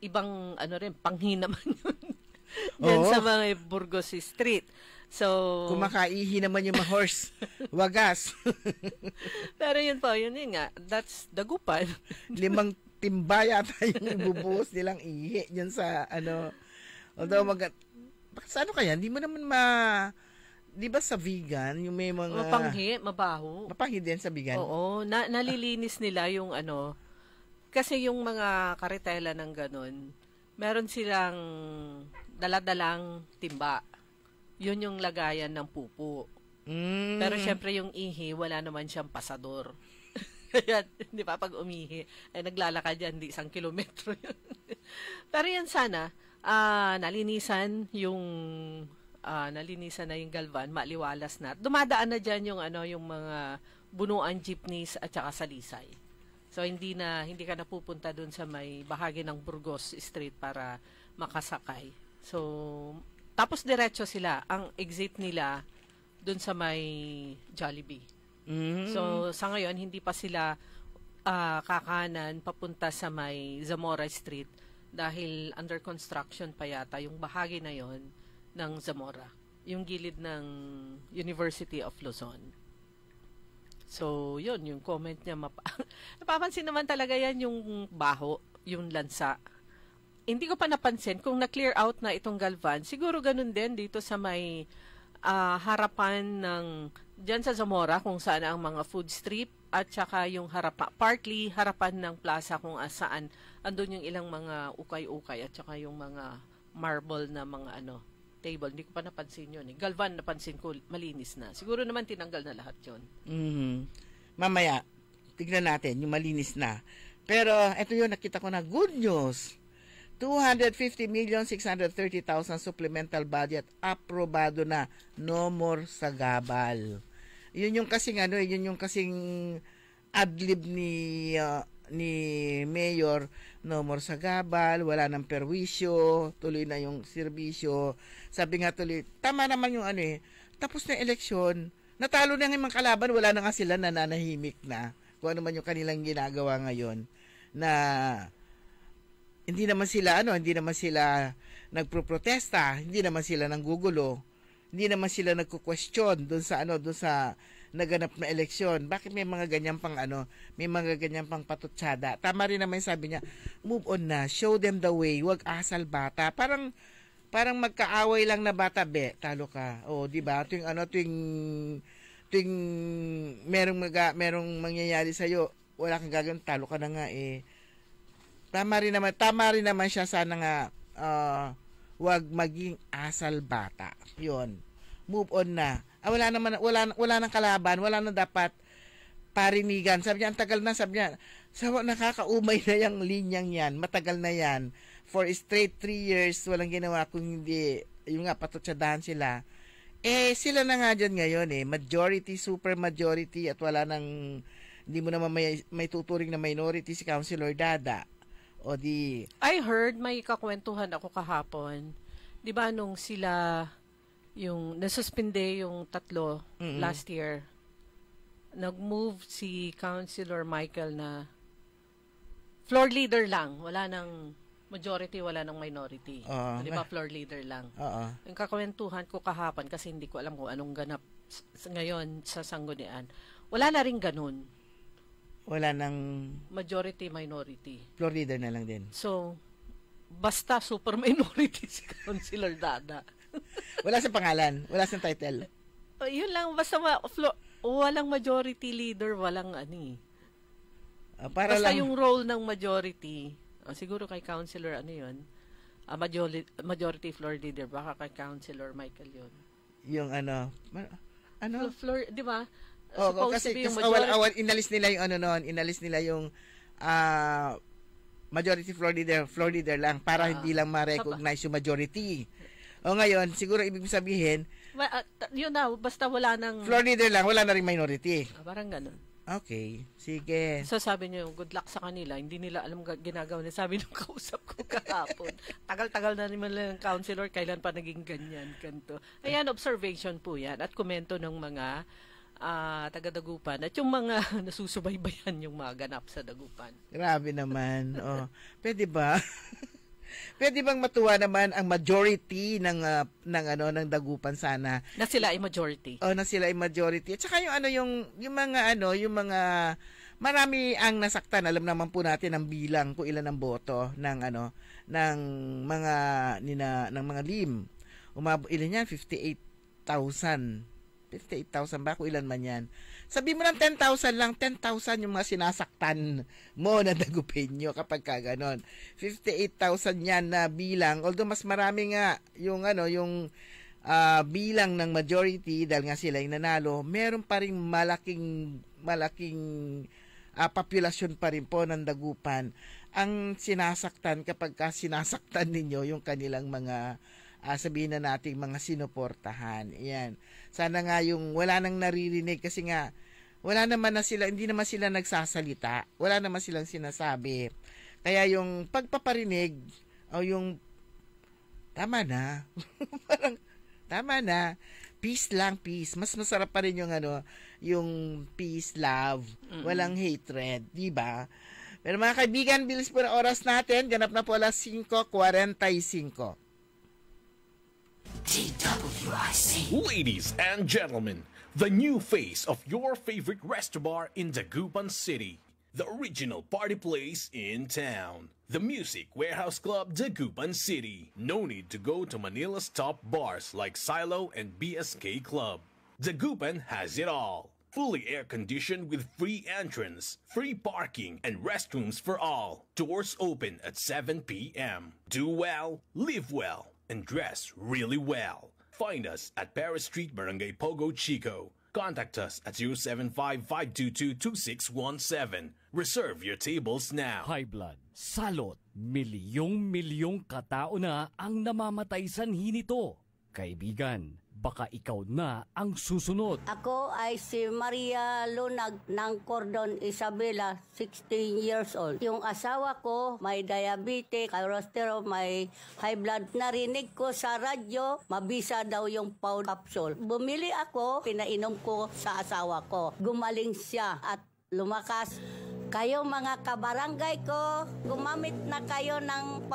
Ibang panghi naman yun. Yan sa mga Burgos Street. So,
kumakaihi naman yung mga horse. Wagas.
Pero yun po, yun nga, that's Dagupan.
5 timba yata yung bubuhos nilang ihi yun sa although sa kaya, hindi mo naman di ba sa vegan, yung may mga
mapanghi, mabaho.
Mapanghi din sa vegan?
Oo, nalilinis nila yung kasi yung mga karetela ng ganun, meron silang daladalang timba. Yun yung lagayan ng pupo. Pero syempre yung ihi, wala naman siyang pasador. Kaya, di ba, pag umihi, naglalakad yan, di 1 kilometro yun. Pero yan sana, nalinisan na yung Galvan, maliwalas na. Dumadaan na diyan yung mga bunuan jeepneys at saka salisay. So hindi ka na pupunta doon sa may bahagi ng Burgos Street para makasakay. So tapos diretso sila, ang exit nila doon sa may Jollibee. So sa ngayon hindi pa sila kakanan papunta sa may Zamora Street. Dahil under construction pa yata yung bahagi na yon ng Zamora, yung gilid ng University of Luzon. So, yun, yung comment niya. Napapansin naman talaga yan yung baho, yung lansa. Hindi ko pa napansin kung na-clear out na itong Galvan. Siguro ganun din dito sa may harapan ng, dyan sa Zamora, kung saan ang mga food strip, at saka yung partly harapan ng plaza kung saan andun yung ilang mga ukay-ukay at saka yung mga marble na mga table. Hindi ko pa napansin yun. Galvan, napansin ko, malinis na. Siguro naman tinanggal na lahat yun.
Mamaya, tignan natin yung malinis na. Pero, ito yun, nakita ko na good news. 250,630,000 supplemental budget aprobado na. No more sagabal. Yun yung kasing adlib ni Mayor, no more sagabal, wala nang perwisyo, tuloy na yung serbisyo. Sabi nga tuloy, tama naman yung tapos na eleksyon, natalo na yung mga kalaban, wala na nga sila, nananahimik na. Kung ano man yung kanilang ginagawa ngayon, na hindi naman sila nagproprotesta, hindi naman sila nanggugulo, hindi naman sila nagko-question doon sa naganap na eleksyon. Bakit may mga ganyan pang patutsada? Tama rin naman sabi niya, move on na, show them the way, wag asal bata. Parang parang magkaaway lang na bata, talo ka. O, di ba? Tuwing merong mangyayari sa iyo, wala kang gagawin, talo ka na nga eh. Tama rin naman siya, sana nga wag maging asal bata. 'Yon. Move on na. Wala nang kalaban, wala na dapat parinigan. Sabi niya, ang tagal na, nakakaumay na yung linyang yan. Matagal na yan. For straight 3 years, walang ginawa kung hindi, yung nga, patutsadahan sila. Sila na nga dyan ngayon majority, super majority, at wala nang, hindi mo naman may tuturing na minority si Councilor Dada. O di...
I heard, may kakwentuhan ako kahapon. Di ba nung sila, yung nasuspinde yung 3 last year, nag-move si Councilor Michael na floor leader lang. Wala nang majority, wala nang minority. Di ba, floor leader lang. Yung kakwentuhan ko kahapon, kasi hindi ko alam kung anong ganap ngayon sa Sanggunian. Wala na rin ganun.
Wala nang...
majority, minority.
Floor leader na lang din.
So, basta super minority si Councilor Dada.
Wala sa pangalan, wala sa title.
Yun lang, basta walang majority leader, walang
para
basta
lang...
yung role ng majority, siguro kay Councilor yun, majority floor leader, baka kay Councilor Michael yun.
Yung
floor, di ba?
Kasi inalis nila yung majority floor leader lang para hindi lang ma-recognize yung majority. Ngayon, siguro ibig sabihin,
yun na, basta wala nang...
floor leader lang, wala na rin minority.
Parang ganun.
Okay, sige.
So sabi niyo, good luck sa kanila. Hindi nila alam ginagawa nila. Sabi nung kausap ko kahapon. Tagal-tagal na naman lang ng counselor, kailan pa naging ganyan, ganito. Ayan, observation po yan. At komento ng mga taga-Dagupan. At yung mga nasusubaybayan yung mga ganap sa Dagupan.
Grabe naman. Pwede ba? Pwede bang matuwa naman ang majority ng Dagupan sana?
Na sila ay majority.
Na sila ay majority. At saka yung mga marami ang nasaktan. Alam naman po natin ang bilang kung ilan ang boto ng mga LIM. Ilan yan? 58,000 ba? Kung ilan man yan. Sabi mo ng 10,000 lang, 10,000 yung mga sinasaktan mo na Dagupeño kapag ka ganon. 58,000 yan na bilang, although mas marami nga yung bilang ng majority dahil nga sila yung nanalo, meron pa rin malaking populasyon pa rin po ng Dagupan ang sinasaktan kapag ka sinasaktan ninyo yung kanilang mga sabihin na nating mga sinuportahan. Ayan. Sana nga yung wala nang naririnig kasi nga wala naman na sila, hindi naman sila nagsasalita. Wala naman silang sinasabi. Kaya yung pagpaparinig o yung tama na. Parang tama na. Peace lang, peace. Mas masarap pa rin yung peace, love. Walang hatred, di ba? Pero mga kaibigan, bilis po na oras natin. Ganap na po alas 5:45.
DWIC.
Ladies and gentlemen, the new face of your favorite restaurant in Dagupan City. The original party place in town. The Music Warehouse Club, Dagupan City. No need to go to Manila's top bars like Silo and BSK Club. Dagupan has it all. Fully air-conditioned with free entrance, free parking, and restrooms for all. Doors open at 7 p.m. Do well, live well, and dress really well. Find us at Paris Street, Barangay Pogo, Chico. Contact us at 075-522-2617. Reserve your tables now.
High blood, salot, milyong katao na ang namamatay sanhi nito. Kaibigan, baka ikaw na ang susunod.
Ako ay si Maria Lunag ng Cordon Isabela, 16 years old. Yung asawa ko may diabetes, cholesterol, may high blood. Narinig ko sa radyo, mabisa daw yung Paul capsule. Bumili ako, pinainom ko sa asawa ko. Gumaling siya at lumakas. Kayo mga kabarangay ko, gumamit na kayo ng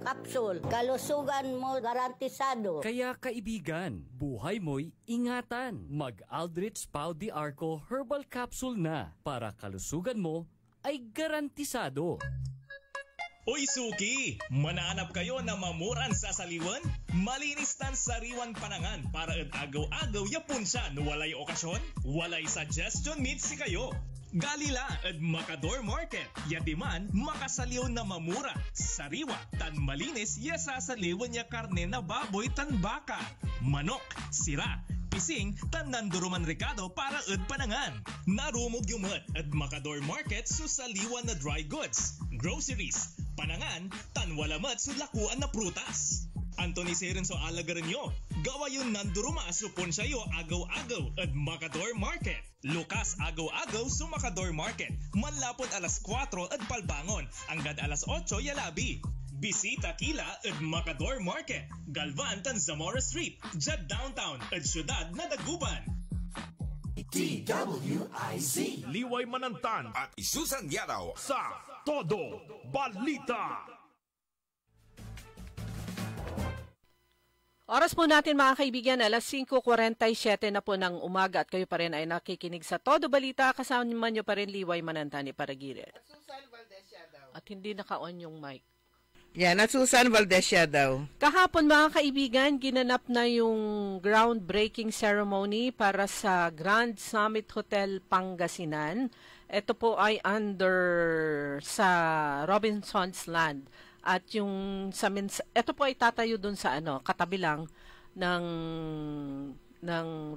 capsule. Kalusugan mo garantisado.
Kaya kaibigan, buhay mo'y ingatan. Mag-Aldrich Pau de Arco Herbal Capsule na para kalusugan mo ay garantisado.
Uy Suki! Mananap kayo na mamuran sa saliwan? Malinis tan sariwan panangan para agaw-agaw yapon siya no walay okasyon, walay suggestion meet si kayo. Galila at Macador Market, yadiman makasaliw na mamura, sariwa tan malinis yasasaliwan niya karne na baboy tan baka, manok, sira, pising tan nanduruman Ricardo para panangan. Narumog yumot at Macador Market susaliwan na dry goods, groceries, panangan tan walamat sulakuan na prutas. Anthony Serenso alagaran nyo, gawa yun nanduruma supon sayo agaw-agaw at Macador Market. Lukas agaw-agaw sa Macador Market, manlapot alas 4 at palbangon, hanggang alas 8 yalabi. Bisita kila at Macador Market, Galvan tan Zamora Street, Jad Downtown at Syudad na Dagupan.
DWIZ
Liway Manantan
At Isusan Yadaw
sa Todo Balita.
Oras po natin mga kaibigan, alas 5:47 na po ng umaga at kayo pa rin ay nakikinig sa Todo Balita. Kasama nyo pa rin Liway Manantani Paragiret.
At Susan Valdez daw.
At hindi naka-on yung mic.
Yan, at Susan Valdez daw.
Kahapon mga kaibigan, ginanap na yung groundbreaking ceremony para sa Grand Summit Hotel Pangasinan. Ito po ay under sa Robinson's Land. At yung ito po ay tatayo dun sa katabi lang ng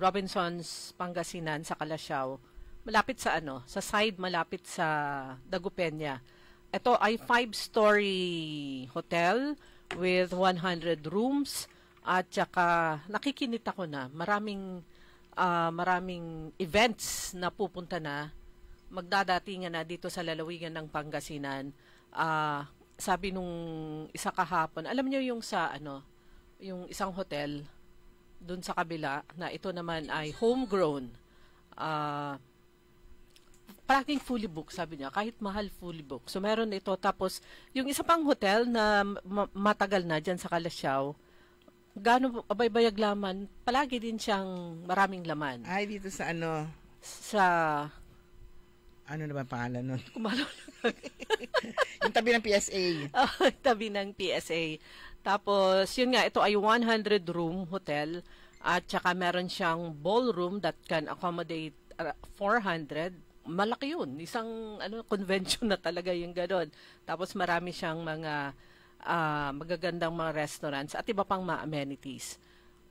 Robinson's Pangasinan sa Calasiao. Malapit sa sa side malapit sa Dagupeña. Ito ay 5-story hotel with 100 rooms at saka nakikinita ko na maraming events na pupunta na, magdadatingan na dito sa lalawigan ng Pangasinan. Sabi nung isa kahapon, alam niyo yung sa yung isang hotel dun sa kabila na ito naman ay homegrown. Parang fully booked, sabi niya, kahit mahal fully booked. So meron ito, tapos yung isa pang hotel na matagal na dyan sa Calasiao, gano'n abay-bayag laman, palagi din siyang maraming laman.
Ay, dito sa
sa
ano na ba pangalan nun?
Kumalo.
Yung tabi ng PSA.
Tabi ng PSA. Tapos, yun nga, ito ay 100-room hotel at saka meron siyang ballroom that can accommodate 400. Malaki yun. Isang convention na talaga yung gano'n. Tapos, marami siyang mga magagandang mga restaurants at iba pang mga amenities.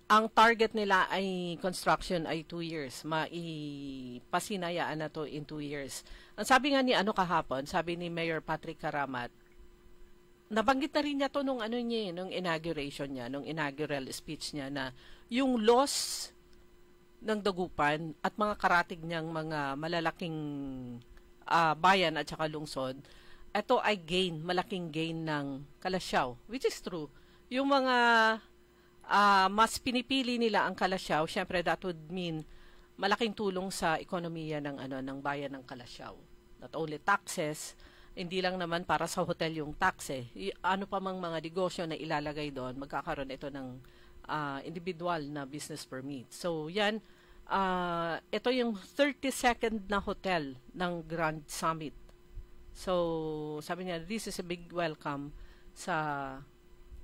Ang target nila ay construction ay 2 years. Maipasinayaan na to in 2 years. Ang sabi nga ni kahapon, sabi ni Mayor Patrick Karamat, nabanggit na rin niya to nung nung inauguration niya, nung inaugural speech niya na yung loss ng Dagupan at mga karatig niyang mga malalaking bayan at saka lungsod, ito ay malaking gain ng Calasiao, which is true. Yung mga mas pinipili nila ang Calasiao, syempre that would mean malaking tulong sa ekonomiya ng bayan ng Calasiao. Not only taxes, hindi lang naman para sa hotel yung tax ano pa mang mga negosyo na ilalagay doon, magkakaroon ito ng individual na business permit. So yan, ito yung 32nd na hotel ng Grand Summit. So sabi niya, this is a big welcome sa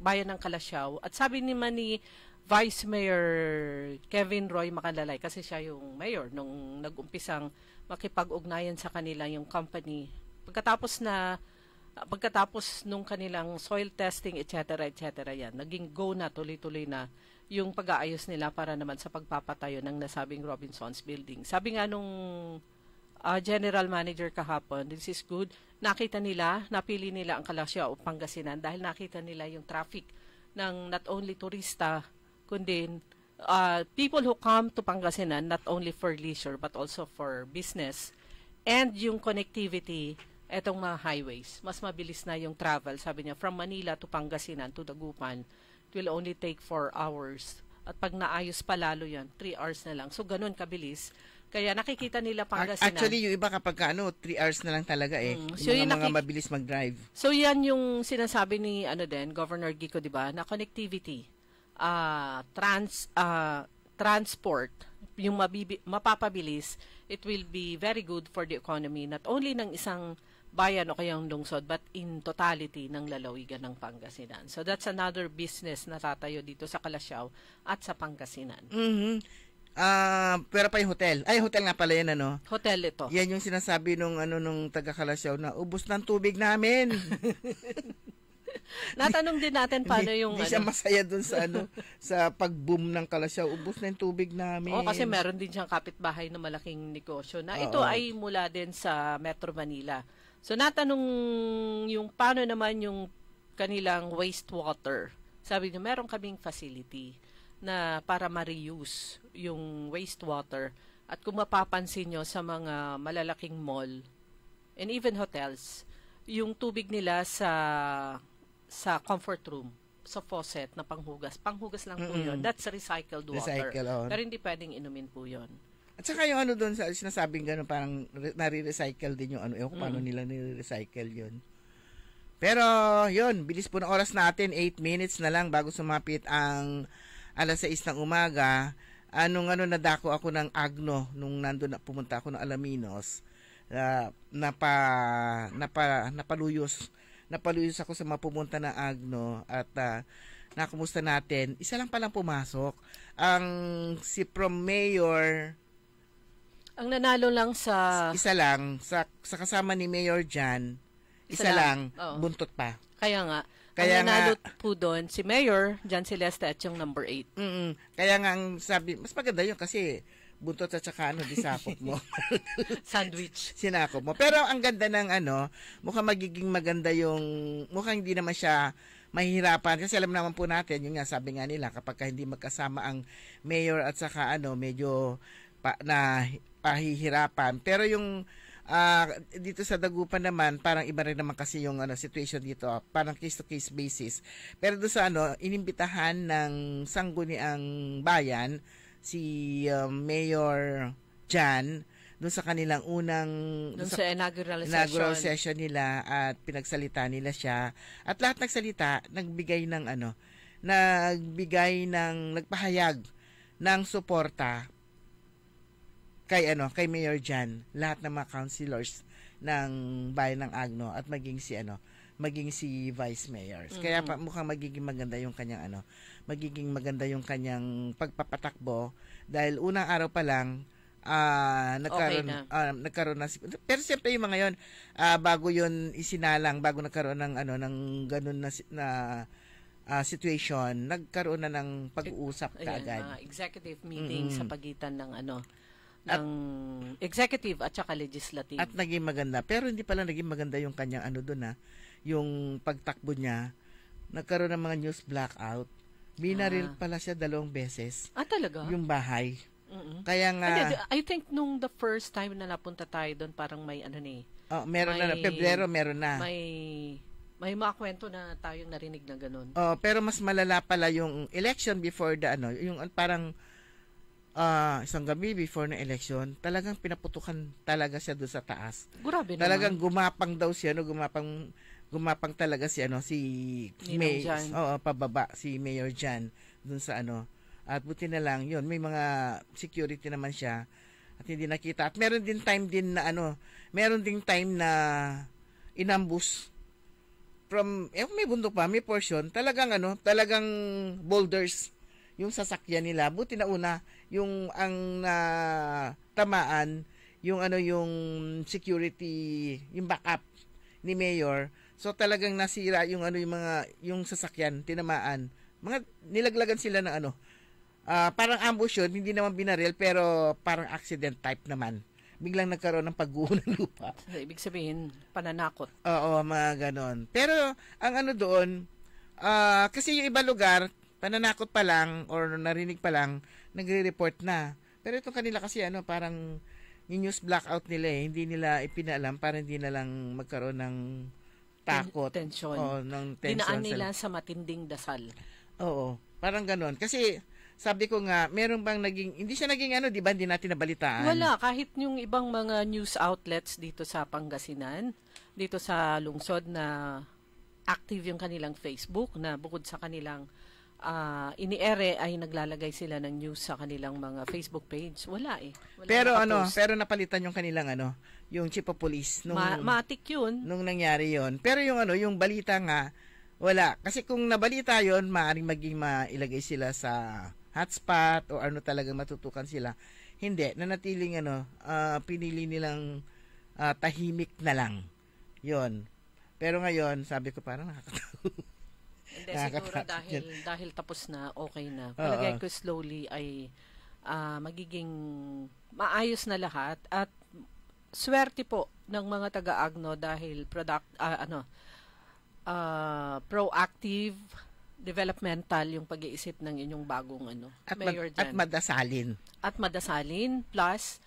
bayan ng Calasiao. At sabi naman ni Vice Mayor Kevin Roy Macalalay, kasi siya yung mayor nung nag-umpisang makipag-ugnayan sa kanila yung company. Pagkatapos nung kanilang soil testing, etc., yan, naging go na, tuloy-tuloy na yung pag-aayos nila para naman sa pagpapatayo ng nasabing Robinson's Building. Sabi nga nung general manager kahapon, this is good. Napili nila ang Calasiao o Pangasinan dahil nakita nila yung traffic ng not only turista, kundi people who come to Pangasinan not only for leisure but also for business. And yung connectivity, etong mga highways, mas mabilis na yung travel. Sabi niya, from Manila to Pangasinan to Dagupan, it will only take 4 hours. At pag naayos pa lalo yan, 3 hours na lang. So, ganun kabilis. Kaya nakikita nila Pangasinan.
Actually, yung iba kapag 3 hours na lang talaga So, yung mga mabilis mag-drive.
So, yan yung sinasabi ni Governor Gico, di ba? Na connectivity, transport, yung mapapabilis, it will be very good for the economy, not only ng isang bayan o kayang lungsod, but in totality ng lalawigan ng Pangasinan. So that's another business na tatayo dito sa Calasiao at sa Pangasinan.
Pero pa yung hotel. Ay, hotel nga pala yan, ano?
Hotel ito.
Yan yung sinasabi nung taga Calasiao na ubos ng tubig namin.
Natanong din natin paano yung
Hindi siya masaya dun sa sa pag-boom ng Calasiao. Ubos na yung tubig namin.
Kasi meron din siyang kapitbahay na malaking negosyo na ito ay mula din sa Metro Manila. So natanong yung paano naman yung kanilang wastewater. Sabi niya, meron kaming facility na para ma-reuse yung wastewater. At kung mapapansin nyo sa mga malalaking mall and even hotels, yung tubig nila sa comfort room, sa faucet na panghugas lang po yun. That's recycled water. Pero hindi pwedeng inumin po yun.
At saka yung doon sa sinasabing gano'n, parang nare-recycle din yung kung paano nila nire-recycle yun. Pero yun, bilis po ng oras natin, 8 minutes na lang bago sumapit ang alas 6 ng umaga. Nadako ako ng Agno nung nandun pumunta ako ng Alaminos. Napaluyos ako sa mapumunta na Agno at nakumusta natin. Isa lang palang pumasok. Si Prom Mayor,
ang nanalo lang sa...
Isa lang. Sa kasama ni Mayor Jan, isa lang. Buntot pa.
Kaya nga. Ang nanalo po doon, si Mayor Jan Celeste at yung number 8.
Kaya nga ang sabi, mas maganda yun kasi buntot at saka disakop mo.
Sandwich.
Sinakop mo. Pero ang ganda ng mukhang magiging maganda mukhang hindi naman siya mahihirapan. Kasi alam naman po natin, yung nga sabi nga nila, kapag hindi magkasama ang mayor at saka medyo pahihirapan. Pero yung dito sa Dagupan naman, parang iba rin naman kasi yung situation dito, parang case-to-case basis. Pero doon sa inimbitahan ng sangguniang bayan, si Mayor Jan, doon sa kanilang unang
sa inaugural
session nila at pinagsalita nila siya. At lahat nagsalita, nagpahayag ng suporta kay Mayor Jan, lahat ng mga councilors ng bayan ng Agno at maging si Vice Mayor. Kaya mukhang magiging maganda yung kanyang pagpapatakbo dahil unang araw pa lang nagkaroon na pero siyempre yung mga yon bago yon isinalang, bago nagkaroon ng ganun na situation, nagkaroon na ng pag-uusap kaagad.
Executive meeting sa pagitan ng ng executive at saka legislative.
At naging maganda. Pero hindi pala naging maganda yung kanyang doon yung pagtakbo niya. Nagkaroon ng mga news blackout. Binaril pala siya 2 beses.
Talaga?
Yung bahay. Kaya nga...
I think nung the first time na napunta tayo doon, parang may
meron na. Pebrero meron na.
May mga kwento na tayong narinig na ganun.
Pero mas malala pala yung election before yung parang isang gabi before na election, talagang pinaputukan talaga siya doon sa taas.
Grabe naman.
Talagang gumapang daw siya, gumapang talaga si May, pababa si Mayor Jan doon sa At buti na lang, yun, may mga security naman siya at hindi nakita. At meron din time na inambush from may bundok pa, may portion, talagang boulders yung sasakyan nila. Buti na una, yung ang tamaan, yung security, yung backup ni Mayor. So talagang nasira yung yung sasakyan, tinamaan. Nilaglagan sila ng parang ambush yun, hindi naman binaril, pero parang accident type naman. Biglang nagkaroon ng pagguho ng lupa.
Ibig sabihin, pananakot.
Oo, mga ganon. Pero ang doon, kasi yung iba lugar, pananakot pa lang or narinig pa lang, nagre-report na. Pero itong kanila kasi parang yung news blackout nila hindi nila ipinaalam para hindi na lang magkaroon ng takot.
Tension.
Ng tension.
Dinaan nila sa matinding dasal.
Oo, parang ganon. Kasi sabi ko nga, meron bang hindi siya naging di ba, hindi natin nabalitaan?
Wala, kahit yung ibang mga news outlets dito sa Pangasinan, dito sa lungsod na active yung kanilang Facebook na bukod sa kanilang iniere ay naglalagay sila ng news sa kanilang mga Facebook page. Wala eh. Wala
Pero
nakapost.
pero napalitan yung kanilang yung chief of police nung
matik yun.
Nung nangyari yon. Pero yung balita nga wala. Kasi kung nabalita yon, maaaring maging mailagay sila sa hotspot o talagang matutukan sila. Hindi, nanatiling pinili nilang tahimik na lang. Yon. Pero ngayon, sabi ko parang nakakatawa.
Hindi, siguro dahil tapos na, okay na. Palagay ko slowly ay magiging maayos na lahat at swerte po ng mga taga-Agno dahil proactive, developmental yung pag-iisip ng inyong bagong mayor dyan. At madasalin. Plus,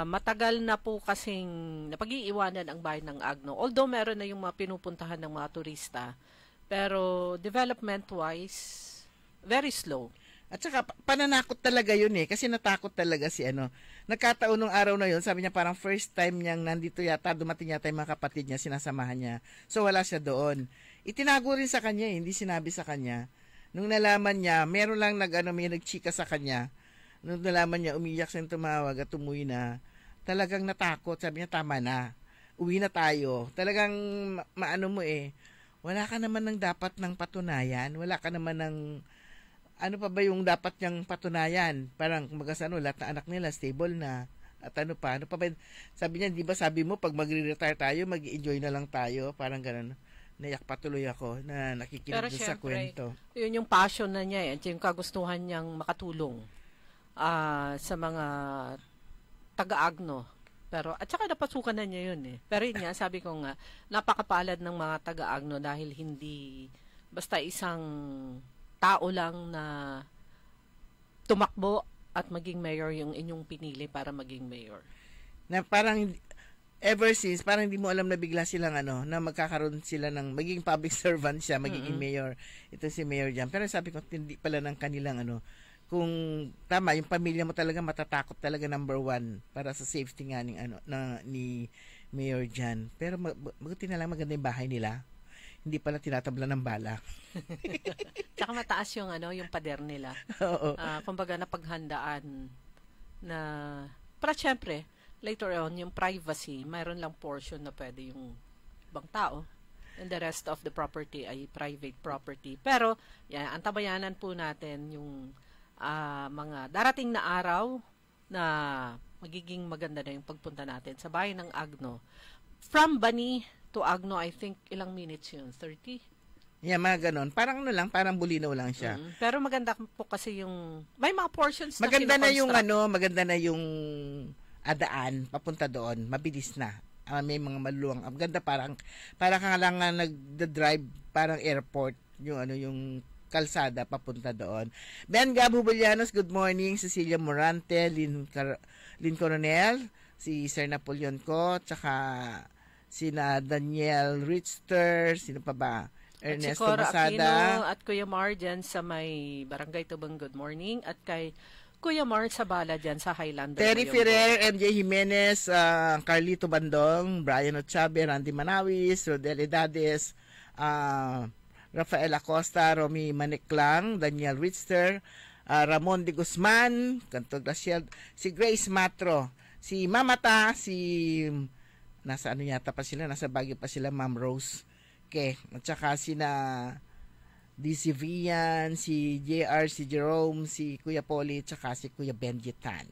matagal na po kasing napag-iiwanan ang bayan ng Agno. Although meron na yung mga pinupuntahan ng mga turista, pero development-wise, very slow.
At saka, pananakot talaga yun kasi natakot talaga si Nagkataon nung araw na yun, sabi niya parang first time niyang nandito yata, dumating yata yung mga kapatid niya, sinasamahan niya. So, wala siya doon. Itinago rin sa kanya, hindi sinabi sa kanya. Nung nalaman niya, meron lang may nagchika sa kanya. Nung nalaman niya, umiyak siyang tumawag at umuwi na. Talagang natakot, sabi niya, tama na. Uwi na tayo. Talagang, wala ka naman ng dapat ng patunayan. Wala ka naman ng ano pa ba yung dapat niyang patunayan? Parang lahat na anak nila stable na. At ano pa ba? Sabi niya, di ba sabi mo, pag magre-retire tayo, mag-enjoy na lang tayo. Parang gano'n. Naiyak patuloy ako na nakikinig doon sa kwento. Yun
yung passion na niya. Yung kagustuhan niyang makatulong sa mga taga-Agno. Pero, at saka napasukan na niya yun Pero yun nga, sabi ko nga, napakapalad ng mga taga-Agno dahil hindi basta isang tao lang na tumakbo at maging mayor yung inyong pinili para maging mayor.
Na parang ever since, parang hindi mo alam na bigla silang na magkakaroon sila ng maging public servant siya, magiging mayor. Ito si Mayor Jan. Pero sabi ko, hindi pala ng kanilang kung tama, yung pamilya mo talaga matatakot talaga number one para sa safety nga ni Mayor Jan. Pero mabuti na lang maganda yung bahay nila. Hindi pala tinatabla ng bala.
Tsaka mataas yung yung pader nila.
Oo.
Kumbaga napaghandaan na para syempre later on yung privacy, mayroon lang portion na pwede yung ibang tao and the rest of the property ay private property. Pero antabayanan po natin yung mga darating na araw na magiging maganda na yung pagpunta natin sa bayan ng Agno. From Bani to Agno, I think ilang minutes yun? 30?
Yeah, mga ganon. Parang parang Bulinaw lang siya.
Pero maganda po kasi yung may mga portions na
maganda na yung adaan papunta doon, mabilis na. May mga maluwang. Maganda parang ka lang nagda-drive parang airport yung kalsada papunta doon. Ben Gabo Bulianos, good morning. Cecilia Morante, Lynn Coronel, si Sir Napoleon Co, tsaka sina Daniel Richter, sino pa ba? Ernesto Basada.
At Kuya Mar dyan sa may Barangay Tubang, good morning. At kay Kuya Mar Sabala dyan sa Highlander.
Terry Ferrer, MJ Jimenez, Carlito Bandong, Brian Ochabe, Randy Manawis, Rodel Edades, Rafael Acosta, Romy Maniklang, Daniel Richter, Ramon de Guzman, Canto Graciel, si Grace Matro, si Mamata, nasa yata pa sila, nasa Baguio pa sila, Ma'am Rose at saka sina DC Vian, si JR, si Jerome, si Kuya Polly, at saka si Kuya Benji Tan.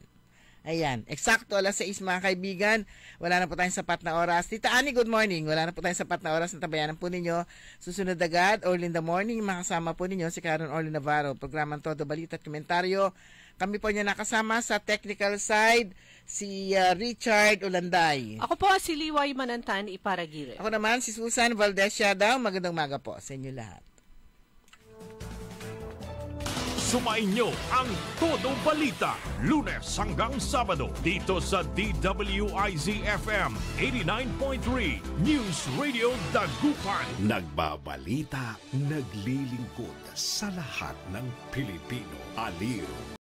Ayan, eksakto 6:00 mga kaibigan. Wala na po tayong sapat na oras. Tita Ani, good morning. Wala na po tayong sapat na oras na tabayanan po ninyo. Susunod agad, early in the morning, makasama po ninyo si Karen Orly Navarro. Programang Todo Balita at Komentaryo. Kami po niya nakasama sa technical side, si Richard Ulanday.
Ako po si Liway Manantan, Iparagire.
Ako naman si Susan Valdez Siadaw. Magandang umaga po sa inyo lahat.
Sumainyo ang Todo Balita, Lunes hanggang Sabado, dito sa DWIZ-FM 89.3 News Radio Dagupan.
Nagbabalita, naglilingkod sa lahat ng Pilipino. Aliw.